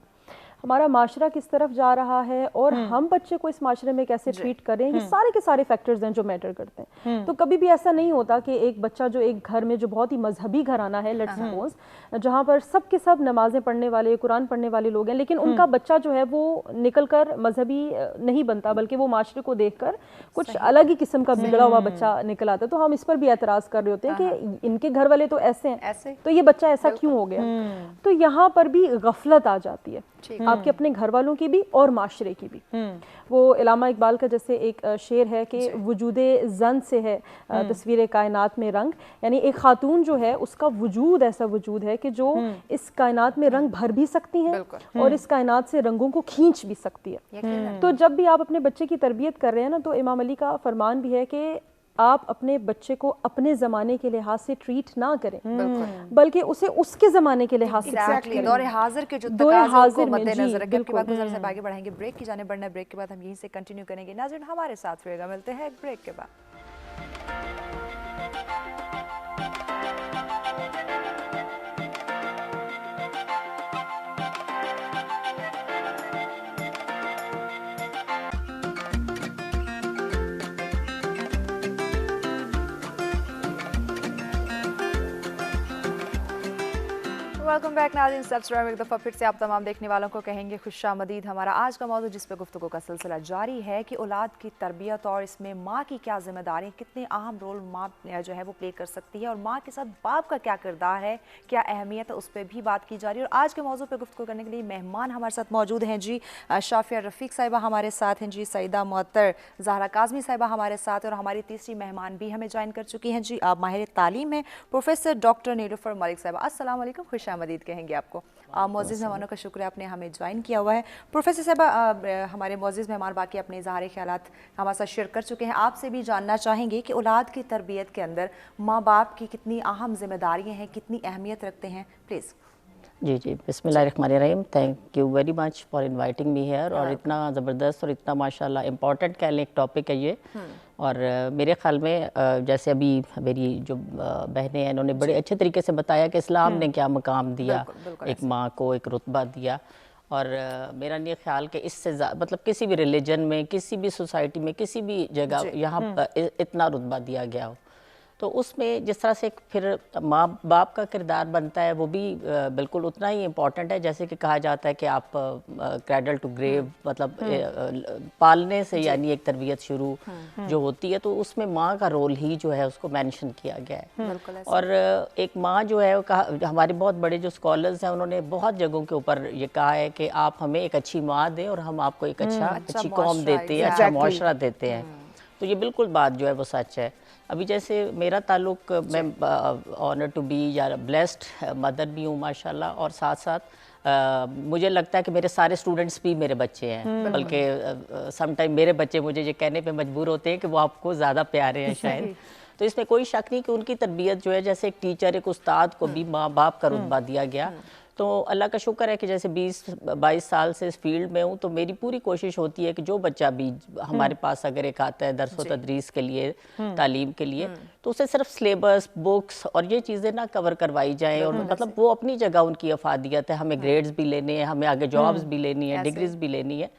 Speaker 4: हमारा माशरा किस तरफ जा रहा है और हम बच्चे को इस माशरे में कैसे ट्रीट करें, ये सारे के सारे फैक्टर्स हैं जो मैटर करते हैं। तो कभी भी ऐसा नहीं होता कि एक बच्चा जो एक घर में जो बहुत ही मजहबी घराना है, लेट्स सपोज, जहाँ पर सब के सब नमाजें पढ़ने वाले, कुरान पढ़ने वाले लोग हैं, लेकिन उनका बच्चा जो है वो निकल कर मजहबी नहीं बनता, बल्कि वो माशरे को देखकर कुछ अलग ही किस्म का बिगड़ा हुआ बच्चा निकल आता है। तो हम इस पर भी एतराज़ कर रहे होते हैं कि इनके घर वाले तो ऐसे हैं, तो ये बच्चा ऐसा क्यों हो गया। तो यहाँ पर भी गफलत आ जाती है, आपके अपने घर वालों की भी और माशरे की भी। वो इलामा इकबाल का जैसे एक शेर है कि वजूदे जन से है तस्वीर कायनात में रंग, यानी एक खातून जो है उसका वजूद ऐसा वजूद है कि जो इस कायनात में रंग भर भी सकती हैं और इस कायनात से रंगों को खींच भी सकती है। तो जब भी आप अपने बच्चे की तरबियत कर रहे हैं ना, तो इमाम अली का फरमान भी है कि आप अपने बच्चे को अपने ज़माने के लिहाज से ट्रीट ना करें, बल्कि उसे उसके ज़माने के लिहाज से
Speaker 1: एग्जैक्टली दौर हाजिर के जो
Speaker 4: दौर
Speaker 1: तकाज़ों
Speaker 4: हाजिर
Speaker 1: को
Speaker 4: में
Speaker 1: मद्देनजर रखकर
Speaker 4: जी
Speaker 1: आपकी बात को ज़रा सा आगे बढ़ाएंगे। ब्रेक की जाने बढ़ना, ब्रेक के बाद हम यहीं से कंटिन्यू करेंगे। नाज़रीन हमारे साथ रहेगा, मिलते हैं एक ब्रेक के बाद। वेलकम बैक नाज़रीन, सब्सक्राइब एक दफ़ा फिर से आप तमाम देखने वालों को कहेंगे खुशामदीद। हमारा आज का मौजूद जिस पे गुफ्तगू का सिलसिला जारी है कि औलाद की तरबियत और इसमें माँ की क्या जिम्मेदारी, कितने अहम रोल माँ जो है वो प्ले कर सकती है, और माँ के साथ बाप का क्या किरदार है, क्या अहमियत है, उस पर भी बात की जा रही है। और आज के मौजूद पर गुफ्तगू करने के लिए मेहमान हमारे साथ मौजूद हैं जी। शाफिया रफ़ीक साहिबा हमारे साथ हैं जी, सईदा मुअत्तर, ज़हरा काज़मी साहिबा हमारे साथ हैं, और हमारी तीसरी मेहमान भी हमें ज्वाइन कर चुकी हैं जी, आप माहिर तालीम हैं, प्रोफेसर डॉक्टर नीलुफर मलिक साहिबा। अस्सलाम वालेकुम, खुशामदीद कहेंगे आपको। मोअज़्ज़िज़ मेहमानों का शुक्रिया आपने हमें ज्वाइन किया हुआ है। प्रोफेसर साहिबा, हमारे मोअज़्ज़िज़ मेहमान बाकी अपने इज़हार ख़यालात हमारे साथ शेयर कर चुके हैं। आपसे भी जानना चाहेंगे कि औलाद की तरबियत के अंदर माँ बाप की कितनी अहम जिम्मेदारियाँ हैं, कितनी अहमियत रखते हैं, प्लीज़।
Speaker 5: जी जी, बिस्मिल्लाहिर्रहमानिर्रहीम। Thank you very much for inviting me here. और इतना ज़बरदस्त और इतना माशाल्लाह इम्पॉर्टेंट कह लें एक टॉपिक है ये। और मेरे ख़्याल में जैसे अभी मेरी जो बहनें हैं, इन्होंने बड़े अच्छे तरीके से बताया कि इस्लाम ने क्या मकाम दिया, एक माँ को एक रुतबा दिया। और मेरा ये ख्याल कि इससे मतलब किसी भी रिलीजन में, किसी भी सोसाइटी में, किसी भी जगह यहाँ इतना रुतबा दिया गया हो, तो उसमें जिस तरह से फिर माँ बाप का किरदार बनता है वो भी बिल्कुल उतना ही इम्पॉर्टेंट है। जैसे कि कहा जाता है कि आप क्रैडल टू ग्रेव, मतलब पालने से यानी एक तरबियत शुरू जो होती है, तो उसमें माँ का रोल ही जो है उसको मेंशन किया गया है। और एक माँ जो है हमारे बहुत बड़े जो स्कॉलर्स हैं उन्होंने बहुत जगहों के ऊपर ये कहा है कि आप हमें एक अच्छी माँ दें और हम आपको एक अच्छी कौम देते हैं, अच्छा मुआशरा देते हैं। तो ये बिल्कुल बात जो है वो सच है। अभी जैसे मेरा ताल्लुक, मैं ऑनर टू बी या ब्लेस्ड मदर भी हूँ माशाल्लाह, और साथ साथ मुझे लगता है कि मेरे सारे स्टूडेंट्स भी मेरे बच्चे हैं, बल्कि समटाइम मेरे बच्चे मुझे ये कहने पे मजबूर होते हैं कि वो आपको ज़्यादा प्यारे हैं शायद। तो इसमें कोई शक नहीं कि उनकी तरबियत जो है, जैसे एक टीचर, एक उस्ताद को भी माँ बाप का रुतबा दिया गया। तो अल्लाह का शुक्र है कि जैसे 20-22 साल से इस फील्ड में हूँ, तो मेरी पूरी कोशिश होती है कि जो बच्चा भी हमारे पास अगर एक आता है दर्स व तदरीस के लिए, तालीम के लिए, तो उसे सिर्फ सिलेबस, बुक्स और ये चीज़ें ना कवर करवाई जाएँ। और मतलब वो अपनी जगह उनकी अफादियत है, हमें ग्रेड्स भी लेने हैं, हमें आगे जॉब्स भी लेनी है, डिग्रीज भी लेनी है,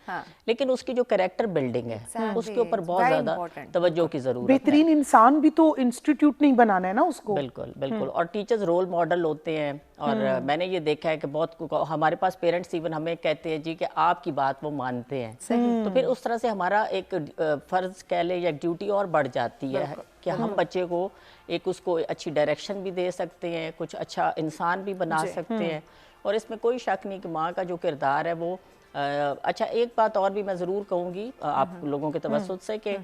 Speaker 5: लेकिन उसकी जो कैरेक्टर बिल्डिंग है उसके ऊपर बहुत ज़्यादा तवज्जो की ज़रूरत है।
Speaker 2: बेहतरीन इंसान भी तो इंस्टीट्यूट नहीं बनाना है ना उसको।
Speaker 5: बिल्कुल बिल्कुल। और टीचर्स रोल मॉडल होते हैं। और मैंने ये देखा है कि बहुत हमारे पास पेरेंट्स इवन हमें कहते हैं जी कि आपकी बात वो मानते हैं, तो फिर उस तरह से हमारा एक फ़र्ज़ कह ले या ड्यूटी और बढ़ जाती है कि हम बच्चे को एक उसको अच्छी डायरेक्शन भी दे सकते हैं, कुछ अच्छा इंसान भी बना सकते हैं। और इसमें कोई शक नहीं कि माँ का जो किरदार है वो अच्छा, एक बात और भी मैं ज़रूर कहूँगी आप लोगों के तवज्जुह से कि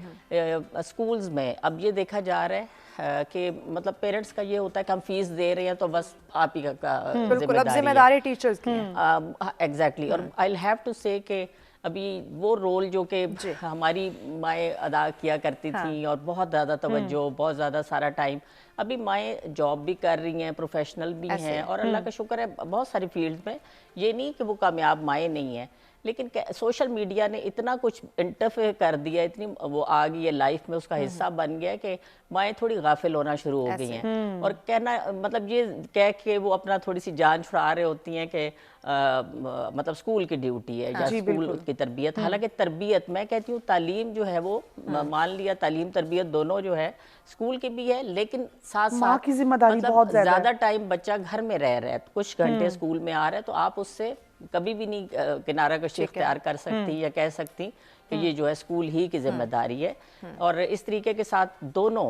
Speaker 5: स्कूल्स में अब ये देखा जा रहा है कि मतलब पेरेंट्स का ये होता है कि हम फीस दे रहे हैं तो बस आप ही का
Speaker 1: बिल्कुल, अब जिम्मेदारी टीचर्स की है।
Speaker 5: एग्जैक्टली, और आई हैव टू से कि अभी वो रोल जो कि हमारी माएँ अदा किया करती थी और बहुत ज़्यादा तवज्जो, बहुत ज़्यादा सारा टाइम, अभी माएँ जॉब भी कर रही हैं, प्रोफेशनल भी हैं और अल्लाह का शुक्र है बहुत सारी फील्ड में, ये नहीं कि वो कामयाब माएँ नहीं हैं, लेकिन सोशल मीडिया ने इतना कुछ इंटरफेयर कर दिया, इतनी वो आ गई है लाइफ में, उसका हिस्सा बन गया कि माएँ थोड़ी गाफिल होना शुरू हो गई हैं और कहना मतलब ये कह के वो अपना थोड़ी सी जान छुड़ा रहे होती हैं कि मतलब स्कूल की ड्यूटी है या स्कूल की तरबियत। हालांकि तरबियत, मैं कहती हूँ तालीम जो है वो मान लिया तालीम तरबियत दोनों जो है स्कूल की भी है, लेकिन साथ साथ
Speaker 2: की जिम्मेदारी बहुत
Speaker 5: ज़्यादा टाइम बच्चा घर में रह रहा है, कुछ घंटे स्कूल में आ रहा है, तो आप उससे कभी भी नहीं किनारा कशी इख्तियार कर सकती या कह सकती कि ये जो है स्कूल ही की जिम्मेदारी है। और इस तरीके के साथ दोनों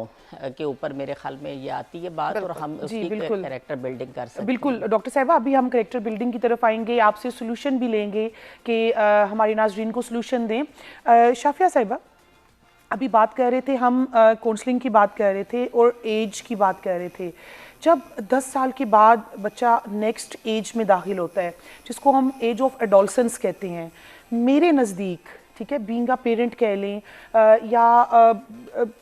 Speaker 5: के ऊपर मेरे ख्याल में ये आती है बात और हम उसकी कैरेक्टर बिल्डिंग कर सकते हैं।
Speaker 2: बिल्कुल डॉक्टर साहिबा, अभी हम कैरेक्टर बिल्डिंग की तरफ आएंगे, आपसे सोल्यूशन भी लेंगे कि हमारी नाज़रीन को सोल्यूशन दें। शाफिया साहिबा, अभी बात कर रहे थे हम, काउंसलिंग की बात कर रहे थे और एज की बात कर रहे थे। जब 10 साल के बाद बच्चा नेक्स्ट एज में दाखिल होता है जिसको हम एज ऑफ एडोलसेंस कहते हैं, मेरे नज़दीक, ठीक है, बीइंग अ पेरेंट कह लें या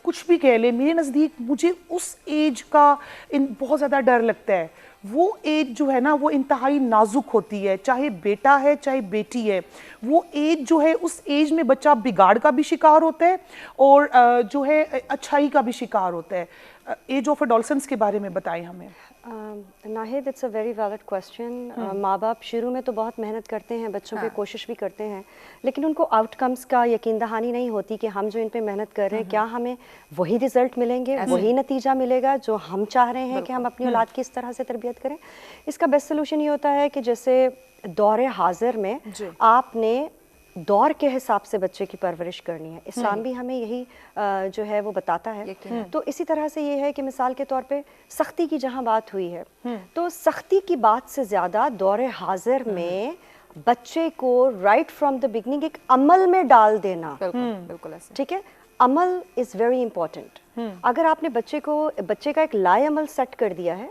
Speaker 2: कुछ भी कह लें, मेरे नज़दीक मुझे उस एज का बहुत ज़्यादा डर लगता है। वो एज जो है ना वो इंतहाई नाजुक होती है, चाहे बेटा है चाहे बेटी है। वो एज जो है, उस एज में बच्चा बिगाड़ का भी शिकार होता है और जो है अच्छाई का भी शिकार होता है। एज ऑफ एडोलसेंस के बारे में बताएं हमें।
Speaker 3: Nahid, it's a very valid question. माँ बाप शुरू में तो बहुत मेहनत करते हैं, बच्चों की कोशिश भी करते हैं, लेकिन उनको आउटकम्स का यकीन दहानी नहीं होती कि हम जो इन पे मेहनत कर रहे हैं क्या हमें वही रिजल्ट मिलेंगे, वही नतीजा मिलेगा जो हम चाह रहे हैं कि हम अपनी औलाद की इस तरह से तरबियत करें। इसका बेस्ट सोल्यूशन ये होता है कि जैसे दौरे हाजिर में आपने दौर के हिसाब से बच्चे की परवरिश करनी है। इस्लाम भी हमें यही जो है वो बताता है। तो इसी तरह से ये है कि मिसाल के तौर पे सख्ती की जहाँ बात हुई है, तो सख्ती की बात से ज़्यादा दौरे हाजिर में बच्चे को राइट फ्रॉम द बिगनिंग एक अमल में डाल देना,
Speaker 1: बिल्कुल ऐसे,
Speaker 3: ठीक है, अमल इज़ वेरी इंपॉर्टेंट। अगर आपने बच्चे का एक लाए अमल सेट कर दिया है,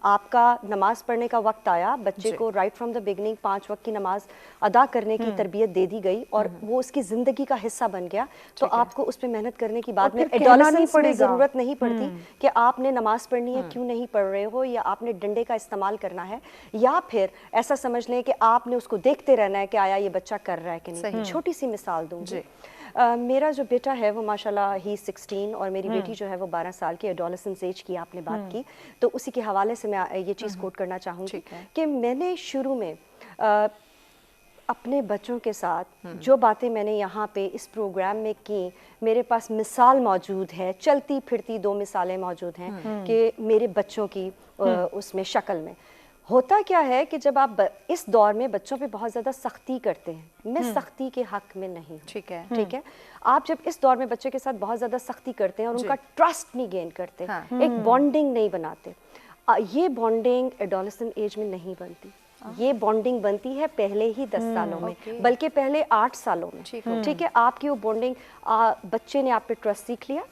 Speaker 3: आपका नमाज पढ़ने का वक्त आया, बच्चे को राइट फ्रॉम द बिगनिंग 5 वक्त की नमाज अदा करने की तरबियत दे दी गई और वो उसकी जिंदगी का हिस्सा बन गया, तो आपको उस पर मेहनत करने की बाद में एडोलसेंस में जरूरत नहीं पड़ती कि आपने नमाज पढ़नी है, क्यों नहीं पढ़ रहे हो, या आपने डंडे का इस्तेमाल करना है, या फिर ऐसा समझ लें कि आपने उसको देखते रहना है कि आया ये बच्चा कर रहा है कि नहीं। छोटी सी मिसाल दूंगी, मेरा जो बेटा है वो माशाल्लाह ही 16 और मेरी बेटी जो है वो 12 साल की, एडोलसेंस एज की आपने बात की, तो उसी के हवाले से मैं ये चीज़ कोट करना चाहूँगी कि मैंने शुरू में अपने बच्चों के साथ जो बातें मैंने यहाँ पे इस प्रोग्राम में की, मेरे पास मिसाल मौजूद है, चलती फिरती 2 मिसालें मौजूद हैं कि मेरे बच्चों की उसमें शक्ल में होता क्या है कि जब आप इस दौर में बच्चों पे बहुत ज़्यादा सख्ती करते हैं, मैं सख्ती के हक में नहीं, ठीक है, आप जब इस दौर में बच्चे के साथ बहुत ज़्यादा सख्ती करते हैं और उनका ट्रस्ट नहीं गेन करते, एक बॉन्डिंग नहीं बनाते, ये बॉन्डिंग एडोलसेंट एज में नहीं बनती, ये बॉन्डिंग बनती है पहले ही 10 सालों में, बल्कि पहले 8 सालों में, ठीक है। आपकी वो बॉन्डिंग, बच्चे ने आप पे ट्रस्ट सीख लिया,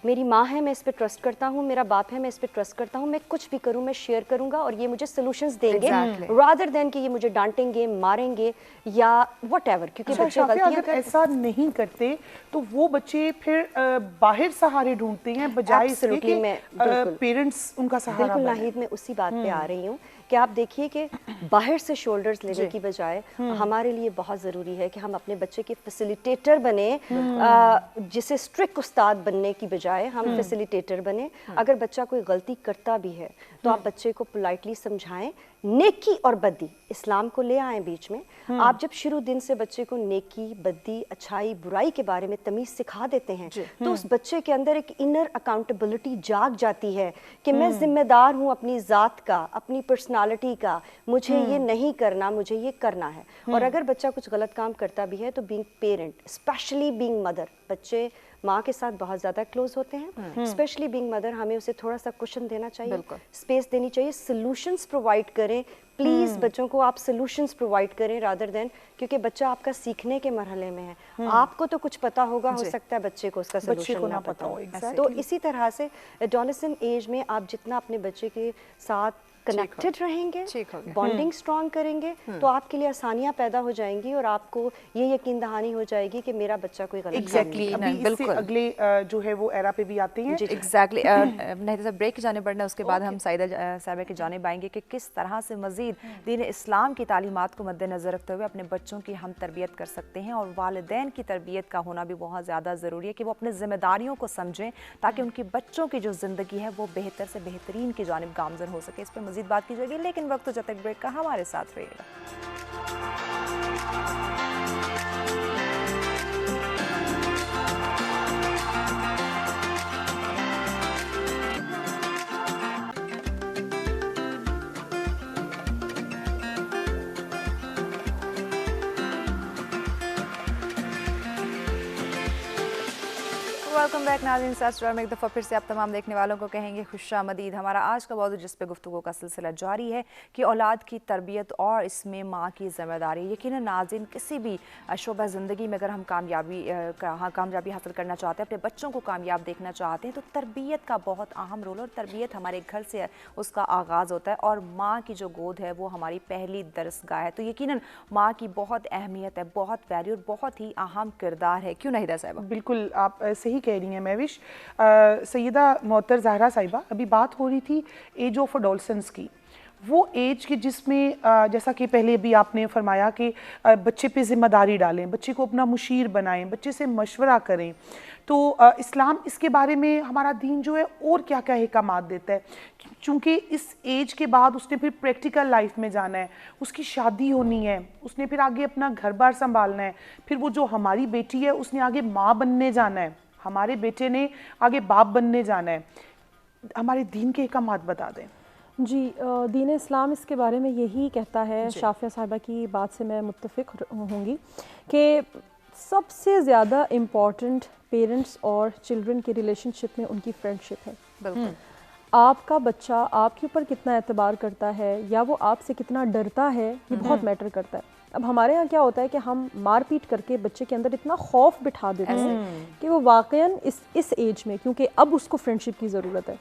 Speaker 3: मेरी माँ है मैं इस पे ट्रस्ट करता हूँ, मेरा बाप है मैं इस पे ट्रस्ट करता हूँ, मैं कुछ भी करूँ मैं शेयर करूँगा और ये मुझे सॉल्यूशंस देंगे, रादर देन कि ये मुझे डांटेंगे, मारेंगे या व्हाटएवर, क्योंकि बच्चे गलतियां
Speaker 2: अगर ऐसा नहीं करते तो वो बच्चे फिर बाहर सहारे ढूंढते हैं बजाय इसके कि पेरेंट्स उनका सहारा
Speaker 3: बने। बिल्कुल नाहिद, मैं उसी बात पे आ रही हूँ कि आप देखिए कि बाहर से शोल्डर्स लेने की बजाय हमारे लिए बहुत ज़रूरी है कि हम अपने बच्चे के फैसिलिटेटर बने, जिसे स्ट्रिक्ट उस्ताद बनने की बजाय हम फैसिलिटेटर बने। अगर बच्चा कोई गलती करता भी है तो आप बच्चे को पोलाइटली समझाएं, नेकी और बद्दी इस्लाम को ले आएं बीच में। आप जब शुरू दिन से बच्चे को नेकी, बद्दी, अच्छाई, बुराई के बारे में तमीज़ सिखा देते हैं तो उस बच्चे के अंदर एक इनर अकाउंटेबिलिटी जाग जाती है कि मैं जिम्मेदार हूँ अपनी ज़ात का, अपनी पर्सनालिटी का, मुझे ये नहीं करना, मुझे ये करना है। और अगर बच्चा कुछ गलत काम करता भी है तो being parent, specially being mother, बच्चे माँ के साथ बहुत ज़्यादा क्लोज होते हैं। स्पेशली बीइंग मदर, हमें उसे थोड़ा सा कुशन देना चाहिए, स्पेस देनी चाहिए, सोल्यूशंस प्रोवाइड करें। प्लीज़ बच्चों को आप सोल्यूशंस प्रोवाइड करें रादर देन, क्योंकि बच्चा आपका सीखने के मरहले में है। आपको तो कुछ पता होगा, हो सकता है बच्चे को उसका सोल्यूशन ना पता हो। तो इसी तरह से एडोलेसेंट एज में आप जितना अपने बच्चे के साथ कनेक्टेड रहेंगे, बॉन्डिंग स्ट्रॉन्ग करेंगे, तो आपके लिए आसानियां पैदा हो जाएंगी और आपको ये यकीन दहानी हो जाएगी कि मेरा बच्चा कोई गलत
Speaker 2: एग्जैक्टली बिल्कुल अगले जो है वो एरा पे भी आते हैं।
Speaker 1: एग्जैक्टली नहीं तो ब्रेक की जाने पड़ना, उसके बाद हम साइदा साहिबा की जानिब आएंगे कि किस तरह से मजीद दीन इस्लाम की तालीमात को मद्देनजर रखते हुए अपने बच्चों की हम तरबियत कर सकते हैं। और वालिदैन की तरबियत का होना भी बहुत ज़्यादा ज़रूरी है कि वो अपने ज़िम्मेदारियों को समझें ताकि उनकी बच्चों की जो ज़िंदगी है वो बेहतर से बेहतरीन की जानिब गामजन हो सके। इस पर मजीद बात की जाएगी, लेकिन वक्त तो जब तक ब्रेक का हमारे साथ रहिएगा। वेलकम बैक नाज़रीन, सलाम। एक दफ़ा फिर से आप तमाम देखने वालों को कहेंगे खुशामदीद। हमारा आज का मौजूद जिस पे गुफ्तगू का सिलसिला जारी है कि औलाद की तरबियत और इसमें माँ की ज़िम्मेदारी। यकीनन नाज़रीन, किसी भी शोबा ज़िंदगी में अगर हम कामयाबी हासिल करना चाहते हैं, अपने बच्चों को कामयाब देखना चाहते हैं, तो तरबियत का बहुत अहम रोल है। और तरबियत हमारे घर से उसका आगाज़ होता है और माँ की जो गोद है वो हमारी पहली दरसगाह है। तो यकीनन माँ की बहुत अहमियत है, बहुत वैल्यू और बहुत ही अहम किरदार है। क्यों नहीं साहिबा?
Speaker 2: बिल्कुल आप सही कह रही हैं महविश। सैयदा मोहतर ज़हरा साहिबा, अभी बात हो रही थी एज ऑफ अडोलसेंस की, वो एज की जिसमें जैसा कि पहले भी आपने फरमाया कि बच्चे पे ज़िम्मेदारी डालें, बच्चे को अपना मुशीर बनाएं, बच्चे से मशवरा करें। तो इस्लाम इसके बारे में, हमारा दीन जो है और क्या क्या अहकामात देता है, चूँकि इस एज के बाद उसने फिर प्रैक्टिकल लाइफ में जाना है, उसकी शादी होनी है, उसने फिर आगे अपना घर बार संभालना है, फिर वो जो हमारी बेटी है उसने आगे माँ बनने जाना है, हमारे बेटे ने आगे बाप बनने जाना है। हमारे दीन के अहकामात बता दें।
Speaker 4: जी, दीन इस्लाम इसके बारे में यही कहता है, शाफिया साहिबा की बात से मैं मुत्तफिक होंगी कि सबसे ज़्यादा इम्पॉर्टेंट पेरेंट्स और चिल्ड्रन के रिलेशनशिप में उनकी फ्रेंडशिप है।
Speaker 1: बिल्कुल।
Speaker 4: आपका बच्चा आपके ऊपर कितना एतबार करता है या वो आपसे कितना डरता है, ये बहुत मैटर करता है। अब हमारे यहाँ क्या होता है कि हम मारपीट करके बच्चे के अंदर इतना खौफ बिठा देते हैं कि वो वाकईन इस एज में, क्योंकि अब उसको फ्रेंडशिप की ज़रूरत है,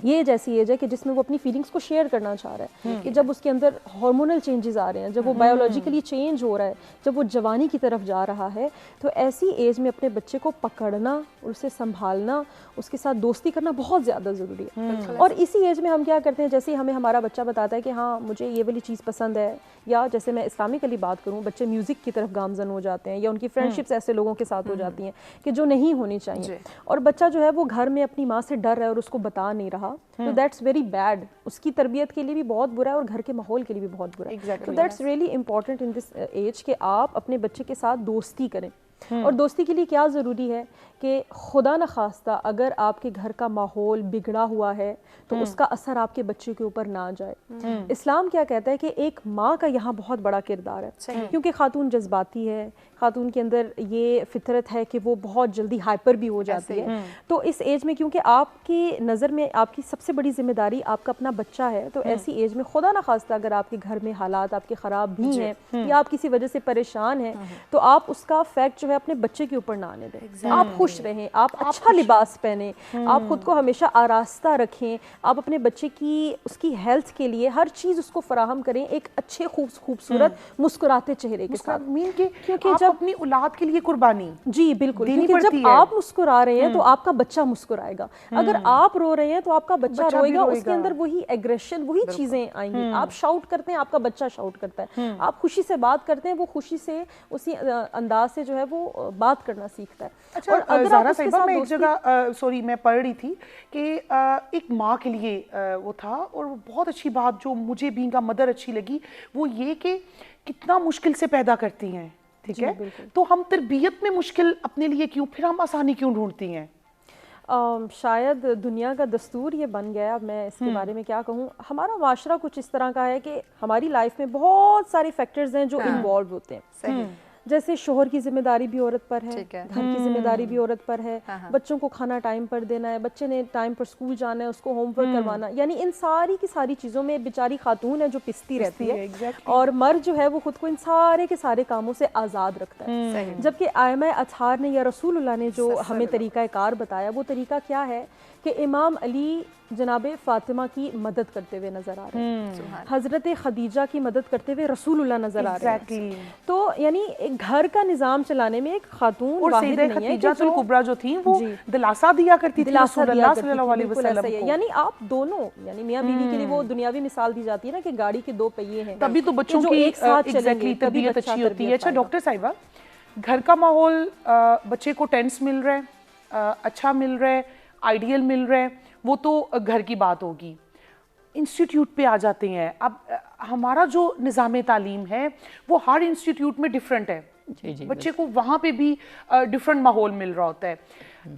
Speaker 4: ये जैसी एज है कि जिसमें वो अपनी फीलिंग्स को शेयर करना चाह रहा है, कि जब उसके अंदर हार्मोनल चेंजेस आ रहे हैं, जब वो बायोलॉजिकली चेंज हो रहा है, जब वो जवानी की तरफ जा रहा है, तो ऐसी एज में अपने बच्चे को पकड़ना और उसे संभालना, उसके साथ दोस्ती करना बहुत ज़्यादा ज़रूरी है। और इसी एज में हम क्या करते हैं, जैसे हमें हमारा बच्चा बताता है कि हाँ मुझे ये वाली चीज़ पसंद है, या जैसे मैं इस्लामिकली बात करूँ, बच्चे म्यूज़िक की तरफ गामजन हो जाते हैं या उनकी फ्रेंडशिप्स ऐसे लोगों के साथ हो जाती हैं कि जो नहीं होनी चाहिए, और बच्चा जो है वो घर में अपनी माँ से डर रहा है और उसको बता नहीं रहा, तो दैट्स वेरी बैड। उसकी तरबियत के लिए भी बहुत बुरा है और घर के माहौल के लिए भी बहुत बुरा है। तो that's really important in this age कि आप अपने बच्चे के साथ दोस्ती करें। और दोस्ती के लिए क्या ज़रूरी है कि खुदा न खास्ता अगर आपके घर का माहौल बिगड़ा हुआ है तो उसका असर आपके बच्चे के ऊपर ना जाए। इस्लाम क्या कहता है कि एक माँ का यहाँ बहुत बड़ा किरदार है, क्योंकि खातून जज्बाती है, खातून के अंदर ये फितरत है कि वो बहुत जल्दी हाइपर भी हो जाती है। तो इस एज में, क्योंकि आपकी नज़र में आपकी सबसे बड़ी जिम्मेदारी आपका अपना बच्चा है, तो ऐसी एज में खुदा न खास्ता अगर आपके घर में हालात आपके ख़राब भी हैं या आप किसी वजह से परेशान हैं, तो आप उसका फैक्ट जो है अपने बच्चे के ऊपर ना आने दें। आप खुश रहें, आप अच्छा लिबास पहने, आप खुद को हमेशा आरास्ता रखें, आप अपने बच्चे की उसकी हेल्थ के लिए हर चीज़ उसको फराहम करें एक अच्छे खूबसूरत मुस्कुराते चेहरे के साथ।
Speaker 2: क्योंकि जब अपनी औलाद के लिए कुर्बानी,
Speaker 4: जी बिल्कुल, क्योंकि जब आप मुस्कुरा रहे हैं तो आपका बच्चा मुस्कुराएगा, अगर आप रो रहे हैं तो आपका बच्चा रोएगा, उसके अंदर वही एग्रेशन, वही चीजें आएंगी। आप शाउट करते हैं, आपका बच्चा शाउट करता है, आप खुशी से बात करते हैं, वो खुशी से उसी अंदाज से जो है वो बात करना सीखता है।
Speaker 2: अच्छा, और अगर ज़हरा साहिबा, मैं एक जगह सॉरी मैं पढ़ रही थी कि एक माँ के लिए वो था, और बहुत अच्छी बात जो मुझे बीइंग अ मदर अच्छी लगी वो ये कि कितना मुश्किल से पैदा करती हैं, ठीक है, तो हम तरबियत में मुश्किल अपने लिए क्यों, फिर हम आसानी क्यों ढूंढती हैं?
Speaker 4: शायद दुनिया का दस्तूर ये बन गया। अब मैं इसके बारे में क्या कहूँ, हमारा माशरा कुछ इस तरह का है कि हमारी लाइफ में बहुत सारे फैक्टर्स हैं जो इन्वॉल्व होते हैं। जैसे शोहर की जिम्मेदारी भी औरत पर है,
Speaker 1: ठीक है।
Speaker 4: घर की जिम्मेदारी भी औरत पर है,
Speaker 1: हाँ।
Speaker 4: बच्चों को खाना टाइम पर देना है, बच्चे ने टाइम पर स्कूल जाना है, उसको होमवर्क करवाना, यानी इन सारी की सारी चीज़ों में बेचारी खातून है जो पिसती रहती है,
Speaker 2: exactly।
Speaker 4: और मर्द जो है वो खुद को इन सारे के सारे कामों से आज़ाद रखता है।
Speaker 1: सही।
Speaker 4: जबकि आयमा अतहार ने या रसूलुल्लाह ने जो हमें तरीका कार बताया, वो तरीका क्या है कि इमाम अली जनाबे फ़ातिमा की मदद करते हुए नज़र आ रहे हैं, हज़रत खदीजा की मदद करते हुए रसूलुल्लाह नज़र आ रहे हैं। तो यानी एक घर का निज़ाम चलाने में एक खातून
Speaker 2: और
Speaker 4: वाहिद
Speaker 2: सैयदा
Speaker 4: नहीं है कि
Speaker 2: खदीजातुल
Speaker 4: जो
Speaker 2: कुबरा जो थी वो
Speaker 4: जी।
Speaker 2: दिलासा दिया करती थी
Speaker 4: दिलासा दिया
Speaker 2: रसूलुल्लाह
Speaker 4: करती थी,
Speaker 2: सल्लल्लाहु अलैहि
Speaker 4: बिल्कुल ऐसा
Speaker 2: वसल्लम
Speaker 4: ही है।
Speaker 2: को।
Speaker 4: यानी आप दोनों, यानी मियाँ बीवी के लिए वो दुनियावी मिसाल दी जाती है ना कि गाड़ी के दो पहिए हैं,
Speaker 2: तभी तो
Speaker 4: कि
Speaker 2: बच्चों
Speaker 4: जो
Speaker 2: की
Speaker 4: एक साथ
Speaker 2: एग्जैक्टली
Speaker 4: चलेंगे, तभी
Speaker 2: तबीयत
Speaker 4: बच्चा
Speaker 2: अच्छी होती है।
Speaker 4: तरबियत
Speaker 2: अच्छा
Speaker 4: पाएगा।
Speaker 2: डॉक्टर साहिबा, घर का माहौल बच्चे को टेंस मिल रहा है, अच्छा मिल रहा है, आइडियल मिल रहा है, वो तो घर की बात होगी। इंस्टीट्यूट पे आ जाते हैं। अब हमारा जो निज़ाम तालीम है वो हर इंस्टीट्यूट में डिफरेंट है।
Speaker 5: जी,
Speaker 2: बच्चे को वहाँ पे भी डिफरेंट माहौल मिल रहा होता है।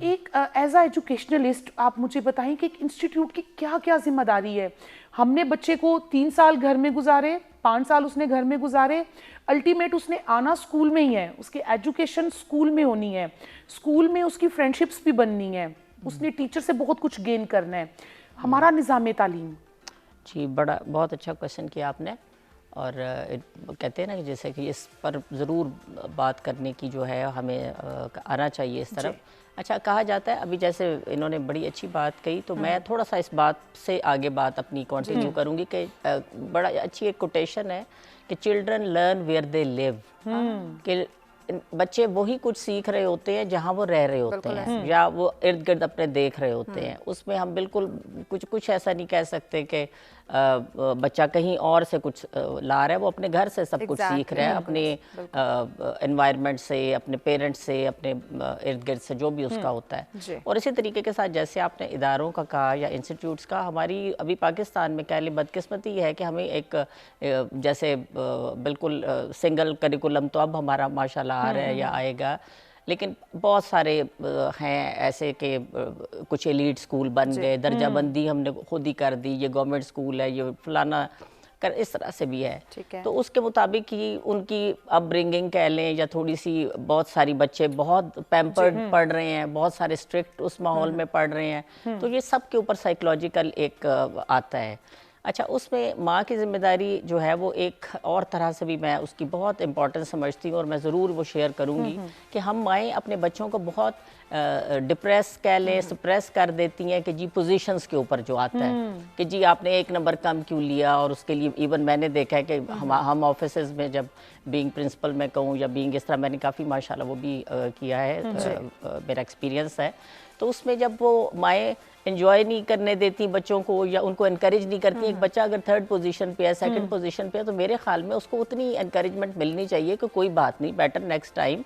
Speaker 2: एक एज अ एजुकेशनलिस्ट आप मुझे बताएं कि एक इंस्टीट्यूट की क्या क्या जिम्मेदारी है। हमने बच्चे को 3 साल घर में गुजारे, 5 साल उसने घर में गुजारे, अल्टीमेट उसने आना स्कूल में ही है, उसकी एजुकेशन स्कूल में होनी है, स्कूल में उसकी फ्रेंडशिप्स भी बननी है, उसने टीचर से बहुत कुछ गेन करना है। हमारा निज़ाम तालीम।
Speaker 5: जी, बहुत अच्छा क्वेश्चन किया आपने। और कहते हैं ना कि जैसे कि इस पर ज़रूर बात करने की जो है हमें आना चाहिए इस तरफ। अच्छा, कहा जाता है, अभी जैसे इन्होंने बड़ी अच्छी बात कही, तो मैं थोड़ा सा इस बात से आगे बात अपनी कंटिन्यू करूँगी कि बड़ा अच्छी एक कोटेशन है कि children learn where they live, कि बच्चे वही कुछ सीख रहे होते हैं जहाँ वो रह रहे होते हैं या वो इर्द गिर्द अपने देख रहे होते हैं। उसमें हम बिल्कुल कुछ ऐसा नहीं कह सकते कि बच्चा कहीं और से कुछ ला रहा है, वो अपने घर से सब कुछ सीख रहा है, अपने एनवायरनमेंट से, अपने पेरेंट्स से, अपने इर्द गिर्द से, जो भी उसका होता है। और इसी तरीके के साथ जैसे आपने इदारों का कहा या इंस्टीट्यूट्स का, हमारी अभी पाकिस्तान में कह लें बदकिस्मती है कि हमें एक जैसे बिल्कुल सिंगल करिकुलम तो अब हमारा माशाल्लाह आ रहा है या आएगा, लेकिन बहुत सारे हैं ऐसे कि कुछ एलीट स्कूल बन गए, दर्जाबंदी हमने खुद ही कर दी, ये गवर्नमेंट स्कूल है, ये फलाना कर, इस तरह से भी है। तो उसके मुताबिक ही उनकी अपब्रिंगिंग कह लें या थोड़ी सी, बहुत सारी बच्चे बहुत पैम्पर्ड पढ़ रहे हैं, बहुत सारे स्ट्रिक्ट उस माहौल में पढ़ रहे हैं, तो ये सब के ऊपर साइकोलॉजिकल एक आता है। अच्छा, उसमें माँ की ज़िम्मेदारी जो है वो एक और तरह से भी मैं उसकी बहुत इम्पोर्टेंस समझती हूँ, और मैं ज़रूर वो शेयर करूँगी कि हम माएँ अपने बच्चों को बहुत डिप्रेस कह लें, सप्रेस कर देती हैं कि जी पोजीशंस के ऊपर जो आता है कि जी आपने 1 नंबर कम क्यों लिया, और उसके लिए इवन मैंने देखा है कि हम ऑफिसेज़ में जब बीइंग प्रिंसिपल मैं कहूँ या बीइंग इस तरह, मैंने काफ़ी माशाल्लाह वो भी किया है, मेरा एक्सपीरियंस है। तो उसमें जब वो माएँ एंजॉय नहीं करने देती बच्चों को या उनको इनकरेज नहीं करती, एक बच्चा अगर 3rd पोजीशन पे है, 2nd पोजीशन पे है, तो मेरे ख्याल में उसको उतनी एनकरेजमेंट मिलनी चाहिए कि कोई बात नहीं, बेटर नेक्स्ट टाइम,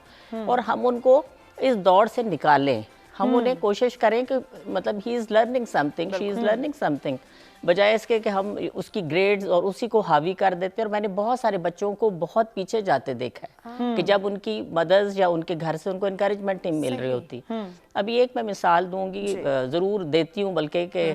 Speaker 5: और हम उनको इस दौड़ से निकालें। हम उन्हें कोशिश करें कि मतलब he is learning something, she is learning something, बजाय इसके कि हम उसकी ग्रेड्स और उसी को हावी कर देते हैं। और मैंने बहुत सारे बच्चों को बहुत पीछे जाते देखा है कि जब उनकी मदर्स या उनके घर से उनको इनकरेजमेंट नहीं मिल रही होती। अभी एक मैं मिसाल दूंगी, ज़रूर देती हूँ, बल्कि कि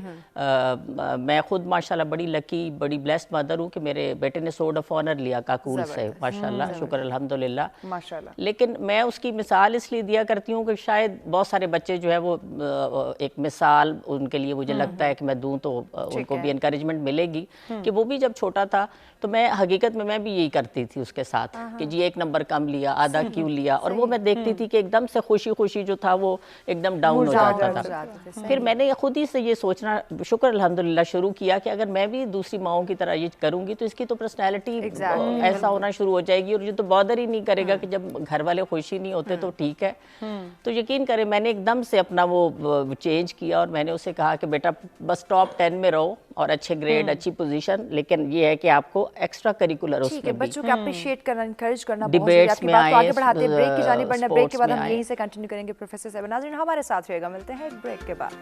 Speaker 5: मैं खुद माशाल्लाह बड़ी लकी, बड़ी ब्लेस्ड मदर हूँ कि मेरे बेटे ने सोर्ड ऑफ ऑनर लिया काकूल से, माशाल्लाह, शुक्र अल्हम्दुलिल्लाह,
Speaker 2: माशाल्लाह।
Speaker 5: लेकिन मैं उसकी मिसाल इसलिए दिया करती हूँ कि शायद बहुत सारे बच्चे जो है वो एक मिसाल उनके लिए मुझे लगता है कि मैं दूँ तो उनको भी इनकरेजमेंट मिलेगी कि वो भी जब छोटा था तो मैं हकीकत में मैं भी यही करती थी उसके साथ कि जी 1 नंबर कम लिया, आधा क्यों लिया, और वो मैं देखती थी कि एकदम से खुशी खुशी जो था वो एकदम डाउन हो जाता था। फिर मैंने खुद ही से ये सोचना, शुक्र अल्हम्दुलिल्लाह, शुरू किया कि अगर मैं भी दूसरी माओं की तरह ये करूंगी तो इसकी तो पर्सनैलिटी ऐसा होना शुरू हो जाएगी, और ये तो बॉदर ही नहीं करेगा कि जब घर वाले खुशी नहीं होते तो ठीक है। तो यकीन करें मैंने एकदम से अपना वो चेंज किया, और मैंने उसे कहा कि बेटा बस टॉप 10 में रहो और अच्छे ग्रेड, अच्छी पोजीशन, लेकिन ये है कि आपको एक्स्ट्रा करिकुलर उसमें
Speaker 1: बच्चों को अप्रिशिएट करना, एनकरेज करना,
Speaker 5: डिबेट्स में आए,
Speaker 1: आगे बढ़ाते हैं। ब्रेक की जानिब बढ़ना, ब्रेक के बाद हम
Speaker 5: आए।
Speaker 1: यहीं से कंटिन्यू करेंगे। प्रोफेसर साहब नाज़रीन हमारे साथ रहेगा, मिलते हैं ब्रेक के बाद।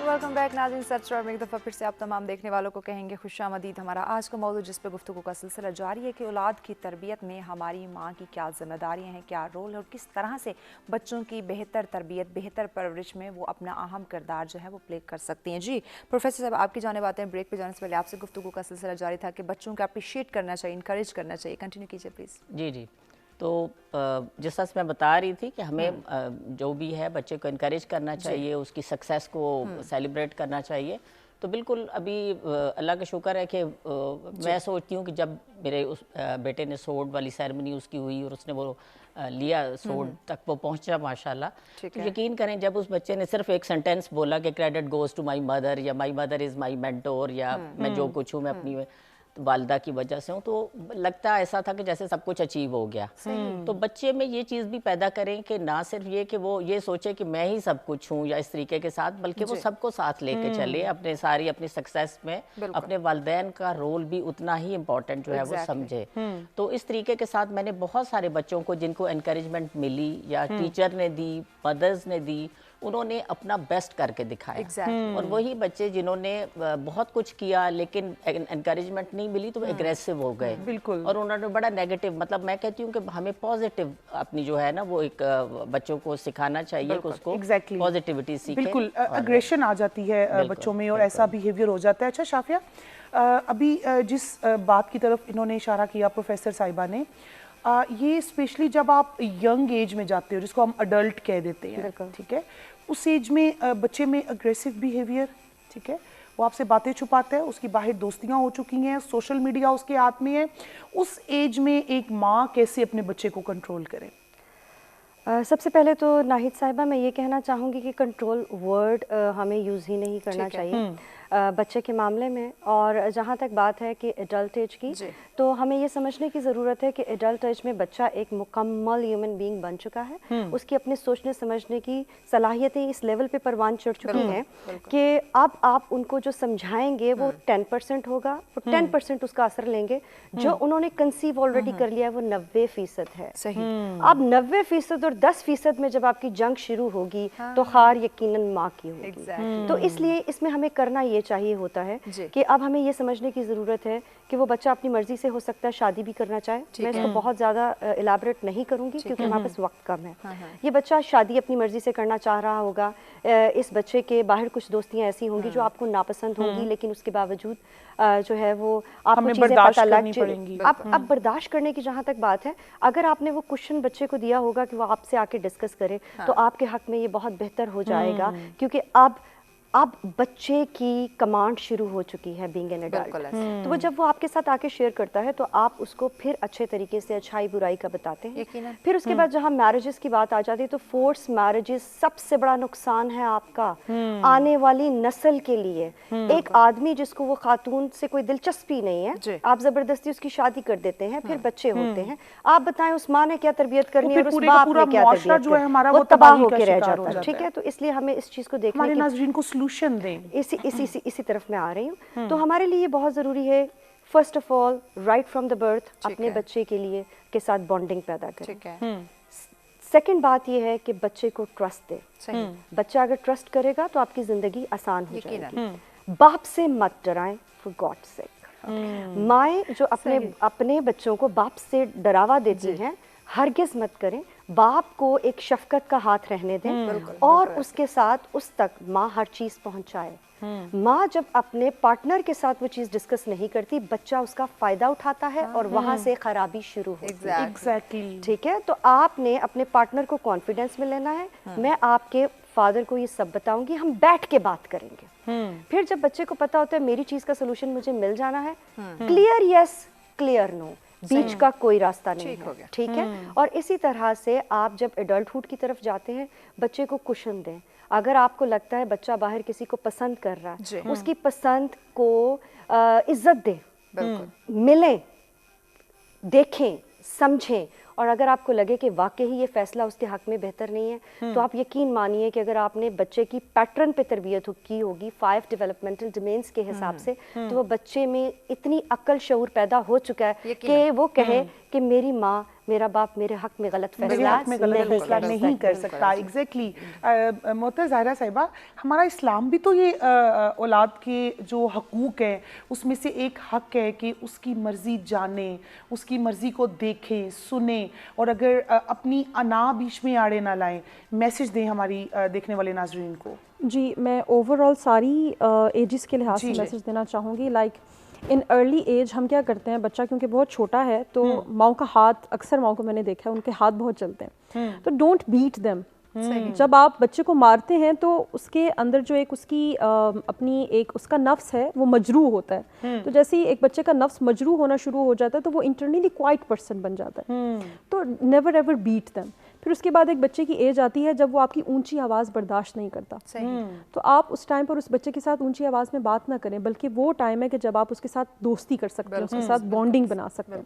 Speaker 1: वेलकम वेलकम बैक नाज़रीन। सच और एक दफ़ा फिर से आप तमाम देखने वालों को कहेंगे खुशामदीद। हमारा आज का मौजूद जिस पे गुफ्तगू का सिलसिला जारी है कि औलाद की तरबियत में हमारी माँ की क्या जिम्मेदारियाँ हैं, क्या रोल है और किस तरह से बच्चों की बेहतर तरबियत, बेहतर परवरिश में वो अपना अहम किरदार जो है वो प्ले कर सकती हैं। जी प्रोफेसर साहब, आपकी जाने बातें हैं। ब्रेक पे जाने से पहले आपसे गुफ्तगू का सिलसिला जारी था कि बच्चों को अप्रिशिएट करना चाहिए, इंकरेज करना चाहिए। कंटिन्यू कीजिए प्लीज़।
Speaker 5: जी। तो जिस तरह से मैं बता रही थी कि हमें जो भी है बच्चे को इनकरेज करना चाहिए, उसकी सक्सेस को सेलिब्रेट करना चाहिए। तो बिल्कुल अभी अल्लाह का शुक्र है कि मैं सोचती हूँ कि जब मेरे उस बेटे ने सोड वाली सेरेमनी उसकी हुई और उसने वो लिया सोड तक वो पहुंचा माशाल्लाह, तो यकीन करें जब उस बच्चे ने सिर्फ एक सेंटेंस बोला कि credit goes to my mother या my mother is my mentor या मैं जो कुछ हूँ मैं अपनी वालदा की वजह से हूँ, तो लगता ऐसा था कि जैसे सब कुछ अचीव हो गया। तो बच्चे में ये चीज़ भी पैदा करें कि ना सिर्फ ये कि वो ये सोचे कि मैं ही सब कुछ हूँ या इस तरीके के साथ, बल्कि वो सबको साथ लेके चले अपने अपनी सक्सेस में। अपने वालिदैन का रोल भी उतना ही इम्पोर्टेंट जो है वो समझे। तो इस तरीके के साथ मैंने बहुत सारे बच्चों को जिनको एनकरेजमेंट मिली या टीचर ने दी, मदर्स ने दी, उन्होंने अपना बेस्ट करके दिखाया। और वही बच्चे जिन्होंने बहुत कुछ किया लेकिन एनकरेजमेंट नहीं मिली तो वो एग्रेसिव हो गए।
Speaker 2: बिल्कुल।
Speaker 5: और उन्होंने बड़ा नेगेटिव, मतलब मैं कहती हूँ कि हमें पॉजिटिव अपनी जो है ना वो एक बच्चों को सिखाना चाहिए कि उसको पॉजिटिविटी सीखे।
Speaker 2: बिल्कुल, अग्रेशन आ जाती है बच्चों में और ऐसा बिहेवियर हो जाता है। अच्छा शाफिया, अभी जिस बात की तरफ इन्होंने इशारा किया प्रोफेसर साहिबा ने, ये स्पेशली जब आप यंग एज में जाते हो जिसको हम अडल्ट कह देते हैं, ठीक है, उस एज में बच्चे में अग्रेसिव बिहेवियर, ठीक है, वो आपसे बातें छुपाता है, उसकी बाहर दोस्तियां हो चुकी हैं, सोशल मीडिया उसके हाथ में है। उस एज में एक माँ कैसे अपने बच्चे को कंट्रोल करे?
Speaker 3: सबसे पहले तो नाहिद साहिबा मैं ये कहना चाहूँगी कि कंट्रोल वर्ड हमें यूज़ ही नहीं करना चाहिए बच्चे के मामले में। और जहाँ तक बात है कि एडल्ट एज की, तो हमें ये समझने की ज़रूरत है कि एडल्ट एज में बच्चा एक मुकम्मल ह्यूमन बीइंग बन चुका है। उसकी अपने सोचने समझने की सलाहियतें इस लेवल पे परवान चढ़ चुकी हैं कि अब आप उनको जो समझाएंगे वो 10% होगा, वो 10% उसका असर लेंगे। जो उन्होंने कंसीव ऑलरेडी कर लिया है वो 90% है।
Speaker 1: सही।
Speaker 3: अब 90% और 10% में जब आपकी जंग शुरू होगी तो हार यकीनन माँ की होगी। तो इसलिए इसमें हमें करना ये चाहिए होता है कि अब हमें ये समझने की ज़रूरत है कि वो बच्चा अपनी मर्जी से हो सकता है शादी भी करना चाहे। मैं इसको बहुत ज़्यादा इलाबरेट नहीं करूँगी क्योंकि हमारे पास वक्त कम है। ये बच्चा शादी अपनी मर्जी से करना चाह रहा होगा। इस बच्चे के बाहर कुछ दोस्तियाँ ऐसी होंगी जो आपको नापसंद होंगी, लेकिन उसके बावजूद जो है वो आपको चीज़ें पता लग जाएंगी। अब बर्दाश्त करने की जहाँ तक बात है, अगर आपने वो क्वेश्चन बच्चे को दिया होगा कि वो आपसे आके डिस्कस करे, तो आपके हक में ये बहुत बेहतर हो जाएगा। क्योंकि अब बच्चे की कमांड शुरू हो चुकी है बीइंग एन एडल्ट। तो वो जब वो आपके साथ आके शेयर करता है तो आप उसको फिर अच्छे तरीके से अच्छाई बुराई का बताते हैं। फिर उसके बाद जहाँ मैरिजेस की बात आ जाती है तो फोर्स मैरिजेस सबसे बड़ा नुकसान है आपका आने वाली नस्ल के लिए। एक आदमी जिसको वो खातून से कोई दिलचस्पी नहीं है, आप जबरदस्ती उसकी शादी कर देते हैं, फिर बच्चे होते हैं। आप बताएं उस माँ ने क्या तरबियत करनी है और उस बाप ने क्या तरबियत करनी, वो तबाह होकर रह जाता है। ठीक है, तो इसलिए हमें इस चीज को देखने की
Speaker 2: सोल्यूशन दें।
Speaker 3: इसी तरफ मैं आ रही हूँ। तो हमारे लिए बहुत ज़रूरी है first of all right from the birth अपने बच्चे के लिए के साथ बॉन्डिंग पैदा करें। सेकंड बात ये है कि बच्चे को ट्रस्ट दे। बच्चा अगर ट्रस्ट करेगा तो आपकी ज़िंदगी आसान हो जाएगी। बाप से मत डराएं फॉर गॉड सेक। माएँ जो अपने बच्चों को बाप से डरावा देती हैं, हरगिज़ मत करें। बाप को एक शफकत का हाथ रहने दें और उसके साथ उस तक माँ हर चीज़ पहुँचाए। माँ जब अपने पार्टनर के साथ वो चीज़ डिस्कस नहीं करती, बच्चा उसका फ़ायदा उठाता है और वहाँ से खराबी शुरू होती है।
Speaker 2: एग्जैक्टली।
Speaker 3: ठीक है, तो आपने अपने पार्टनर को कॉन्फिडेंस में लेना है। मैं आपके फादर को ये सब बताऊंगी, हम बैठ के बात करेंगे। फिर जब बच्चे को पता होता है मेरी चीज़ का सोल्यूशन मुझे मिल जाना है, क्लियर यस क्लियर नो, बीच का कोई रास्ता नहीं है। ठीक है, और इसी तरह से आप जब एडल्टहुड की तरफ जाते हैं बच्चे को कुशन दें। अगर आपको लगता है बच्चा बाहर किसी को पसंद कर रहा है, उसकी पसंद को इज्जत दें, मिलें, देखें, समझें। और अगर आपको लगे कि वाकई ही ये फैसला उसके हक में बेहतर नहीं है, तो आप यकीन मानिए कि अगर आपने बच्चे की पैटर्न पे तरबियत की होगी 5 डेवलपमेंटल डोमेन्स के हिसाब से, तो वो बच्चे में इतनी अक्ल शऊर पैदा हो चुका है कि वो कहे कि मेरी माँ मेरा बाप मेरे हक में गलत फैसला
Speaker 2: नहीं कर सकता। एग्जैक्टली। मोहतरम ज़ाहिरा साहिबा, हमारा इस्लाम भी तो ये औलाद के जो हकूक़ हैं उसमें से एक हक है कि उसकी मर्ज़ी जाने, उसकी मर्ज़ी को देखें, सुने, और अगर अपनी अना बीच में आड़े ना लाएं। मैसेज दें हमारी देखने वाले नाज़रीन को।
Speaker 4: जी, मैं ओवरऑल सारी एजेस के लिहाज से मैसेज देना चाहूँगी। लाइक इन अर्ली एज हम क्या करते हैं, बच्चा क्योंकि बहुत छोटा है तो माँ का हाथ, अक्सर माँ को मैंने देखा है उनके हाथ बहुत चलते हैं, तो डोंट बीट देम। जब आप बच्चे को मारते हैं तो उसके अंदर जो एक उसकी अपनी एक उसका नफ्स है वो मजरूह होता है। तो जैसे ही एक बच्चे का नफ्स मजरूह होना शुरू हो जाता है तो वो इंटरनली क्वाइट पर्सन बन जाता है। तो नेवर एवर बीट देम। फिर उसके बाद एक बच्चे की एज आती है जब वो आपकी ऊंची आवाज़ बर्दाश्त नहीं करता। तो आप उस टाइम पर उस बच्चे के साथ ऊंची आवाज़ में बात ना करें, बल्कि वो टाइम है कि जब आप उसके साथ दोस्ती कर सकते हैं, उसके साथ बॉन्डिंग बना सकते हैं।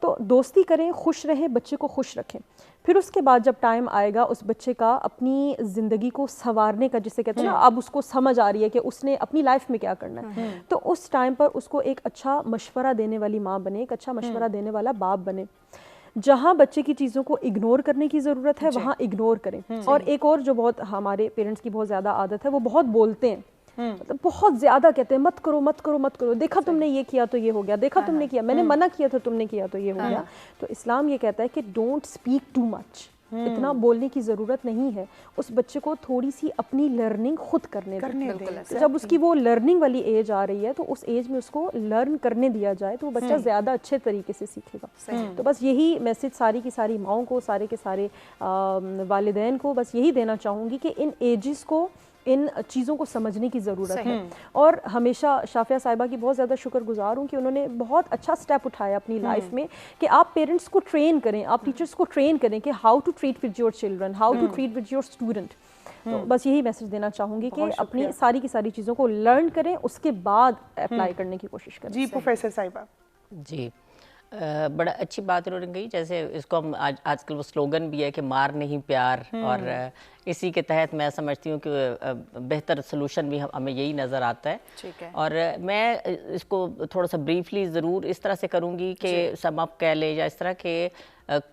Speaker 4: तो दोस्ती करें, खुश रहें, बच्चे को खुश रखें। फिर उसके बाद जब टाइम आएगा उस बच्चे का अपनी ज़िंदगी को संवारने का, जिसे कहते हैं ना, अब उसको समझ आ रही है कि उसने अपनी लाइफ में क्या करना है, तो उस टाइम पर उसको एक अच्छा मशवरा देने वाली माँ बने, एक अच्छा मशवरा देने वाला बाप बने। जहाँ बच्चे की चीज़ों को इग्नोर करने की ज़रूरत है वहाँ इग्नोर करें। और एक और जो बहुत हमारे पेरेंट्स की बहुत ज़्यादा आदत है, वो बहुत बोलते हैं, मतलब बहुत ज़्यादा कहते हैं मत करो मत करो मत करो, देखा तुमने ये किया तो ये हो गया, देखा तुमने किया, मैंने मना किया था तुमने किया तो ये हो गया। तो इस्लाम ये कहता है कि डोंट स्पीक टू मच, इतना बोलने की ज़रूरत नहीं है। उस बच्चे को थोड़ी सी अपनी लर्निंग खुद करने दें। तो जब उसकी वो लर्निंग वाली एज आ रही है तो उस एज में उसको लर्न करने दिया जाए तो वो बच्चा ज़्यादा अच्छे तरीके से सीखेगा। तो बस यही मैसेज सारी की सारी माओं को, सारे के सारे वालिदैन को बस यही देना चाहूँगी कि इन एजेस को, इन चीज़ों को समझने की ज़रूरत है। और हमेशा शाफिया साहिबा की बहुत ज़्यादा शुक्रगुजार हूँ कि उन्होंने बहुत अच्छा स्टेप उठाया अपनी लाइफ में कि आप पेरेंट्स को ट्रेन करें, आप टीचर्स को ट्रेन करें कि how to treat with your children, how to treat with your student. तो बस यही मैसेज देना चाहूँगी कि अपनी सारी की सारी चीज़ों को लर्न करें, उसके बाद अप्लाई करने की कोशिश करें।
Speaker 2: जी प्रोफेसर साहिबा।
Speaker 5: जी, बड़ा अच्छी बात उन्होंने कही। जैसे इसको हम आजकल वो स्लोगन भी है कि मार नहीं प्यार, और इसी के तहत मैं समझती हूँ कि बेहतर सोल्यूशन भी हमें यही नज़र आता है।
Speaker 1: ठीक है।
Speaker 5: और मैं इसको थोड़ा सा ब्रीफली ज़रूर इस तरह से करूँगी कि सम अप कह ले, या इस तरह के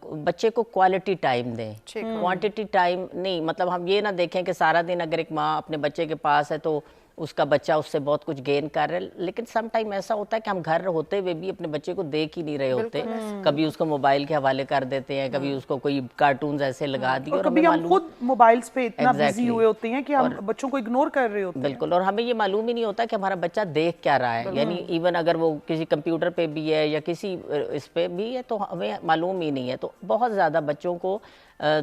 Speaker 5: बच्चे को क्वालिटी टाइम दें, क्वांटिटी टाइम नहीं। मतलब हम ये ना देखें कि सारा दिन अगर एक माँ अपने बच्चे के पास है तो उसका बच्चा उससे बहुत कुछ गेन कर रहा है, लेकिन सम टाइम ऐसा होता है कि हम घर होते हुए भी अपने बच्चे को देख ही नहीं रहे होते। कभी उसको मोबाइल के हवाले कर देते हैं, कभी उसको कोई कार्टून्स ऐसे लगा दिए, और
Speaker 2: कभी हम खुद मोबाइल्स पे इतना बिजी हुए होते हैं कि हम बच्चों को इग्नोर कर रहे होते हैं।
Speaker 5: बिल्कुल, और हमें ये मालूम ही नहीं होता कि हमारा बच्चा देख क्या रहा है। यानी इवन अगर वो किसी कंप्यूटर पे भी है या किसी इस पे भी है तो हमें मालूम ही नहीं है। तो बहुत ज़्यादा बच्चों को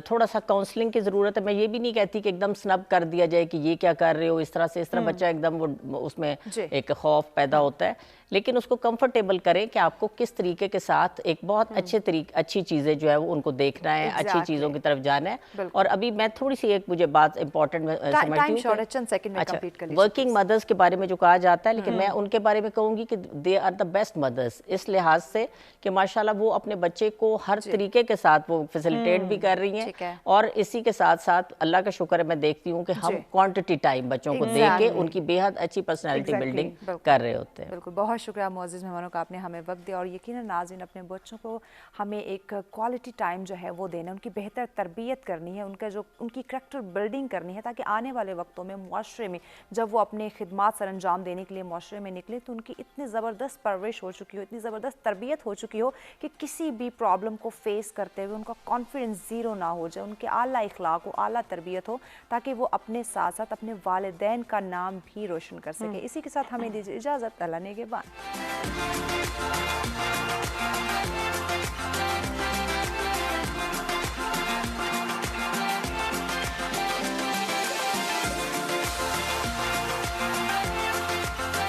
Speaker 5: थोड़ा सा काउंसलिंग की ज़रूरत है। मैं ये भी नहीं कहती कि एकदम स्नब कर दिया जाए कि ये क्या कर रहे हो, इस तरह से। इस तरह बच्चा एकदम वो उसमें एक खौफ पैदा होता है, लेकिन उसको कंफर्टेबल करें कि आपको किस तरीके के साथ एक बहुत अच्छी चीज़ें जो है वो उनको देखना है, अच्छी चीज़ों की तरफ जाना है। और अभी मैं थोड़ी सी एक मुझे बात इंपॉर्टेंट समझती हूँ, वर्किंग मदर्स के बारे में जो कहा जाता है, लेकिन मैं उनके बारे में कहूँगी कि they are the best mothers, इस लिहाज से कि माशाल्लाह वो अपने बच्चे को हर तरीके के साथ वो फैसिलिटेट भी कर रही हैं। और इसी के साथ साथ अल्लाह का शुक्र है, मैं देखती हूँ कि हम क्वांटिटी टाइम बच्चों को दे के उनकी बेहद अच्छी पर्सनैलिटी बिल्डिंग कर रहे होते हैं।
Speaker 1: बिल्कुल, बहुत शुक्रिया मुअज़्ज़िज़ मेहमानों का, आपने हमें वक्त दिया। और यकीनन नाज़रीन, अपने बच्चों को हमें एक क्वालिटी टाइम जो है वो देना, उनकी बेहतर तरबियत करनी है, उनकी करैक्टर बिल्डिंग करनी है, ताकि आने वाले वक्तों में मुआशरे में जब वो अपने खिदमात सर अंजाम देने के लिए मुआशरे में निकले तो उनकी इतनी ज़बरदस्त परवरिश हो चुकी हो, इतनी ज़बरदस्त तरबियत हो चुकी हो कि किसी भी प्रॉब्लम को फेस करते हुए उनका कॉन्फिडेंस ज़ीरो ना हो जाए, उनके आला इखलाक हो, आला तरबियत हो, ताकि वो अपने साथ साथ अपने वालिदैन का नाम भी रोशन कर सके। इसी के साथ हमें दीजिए इजाज़त। अल्लाह ने के बाद।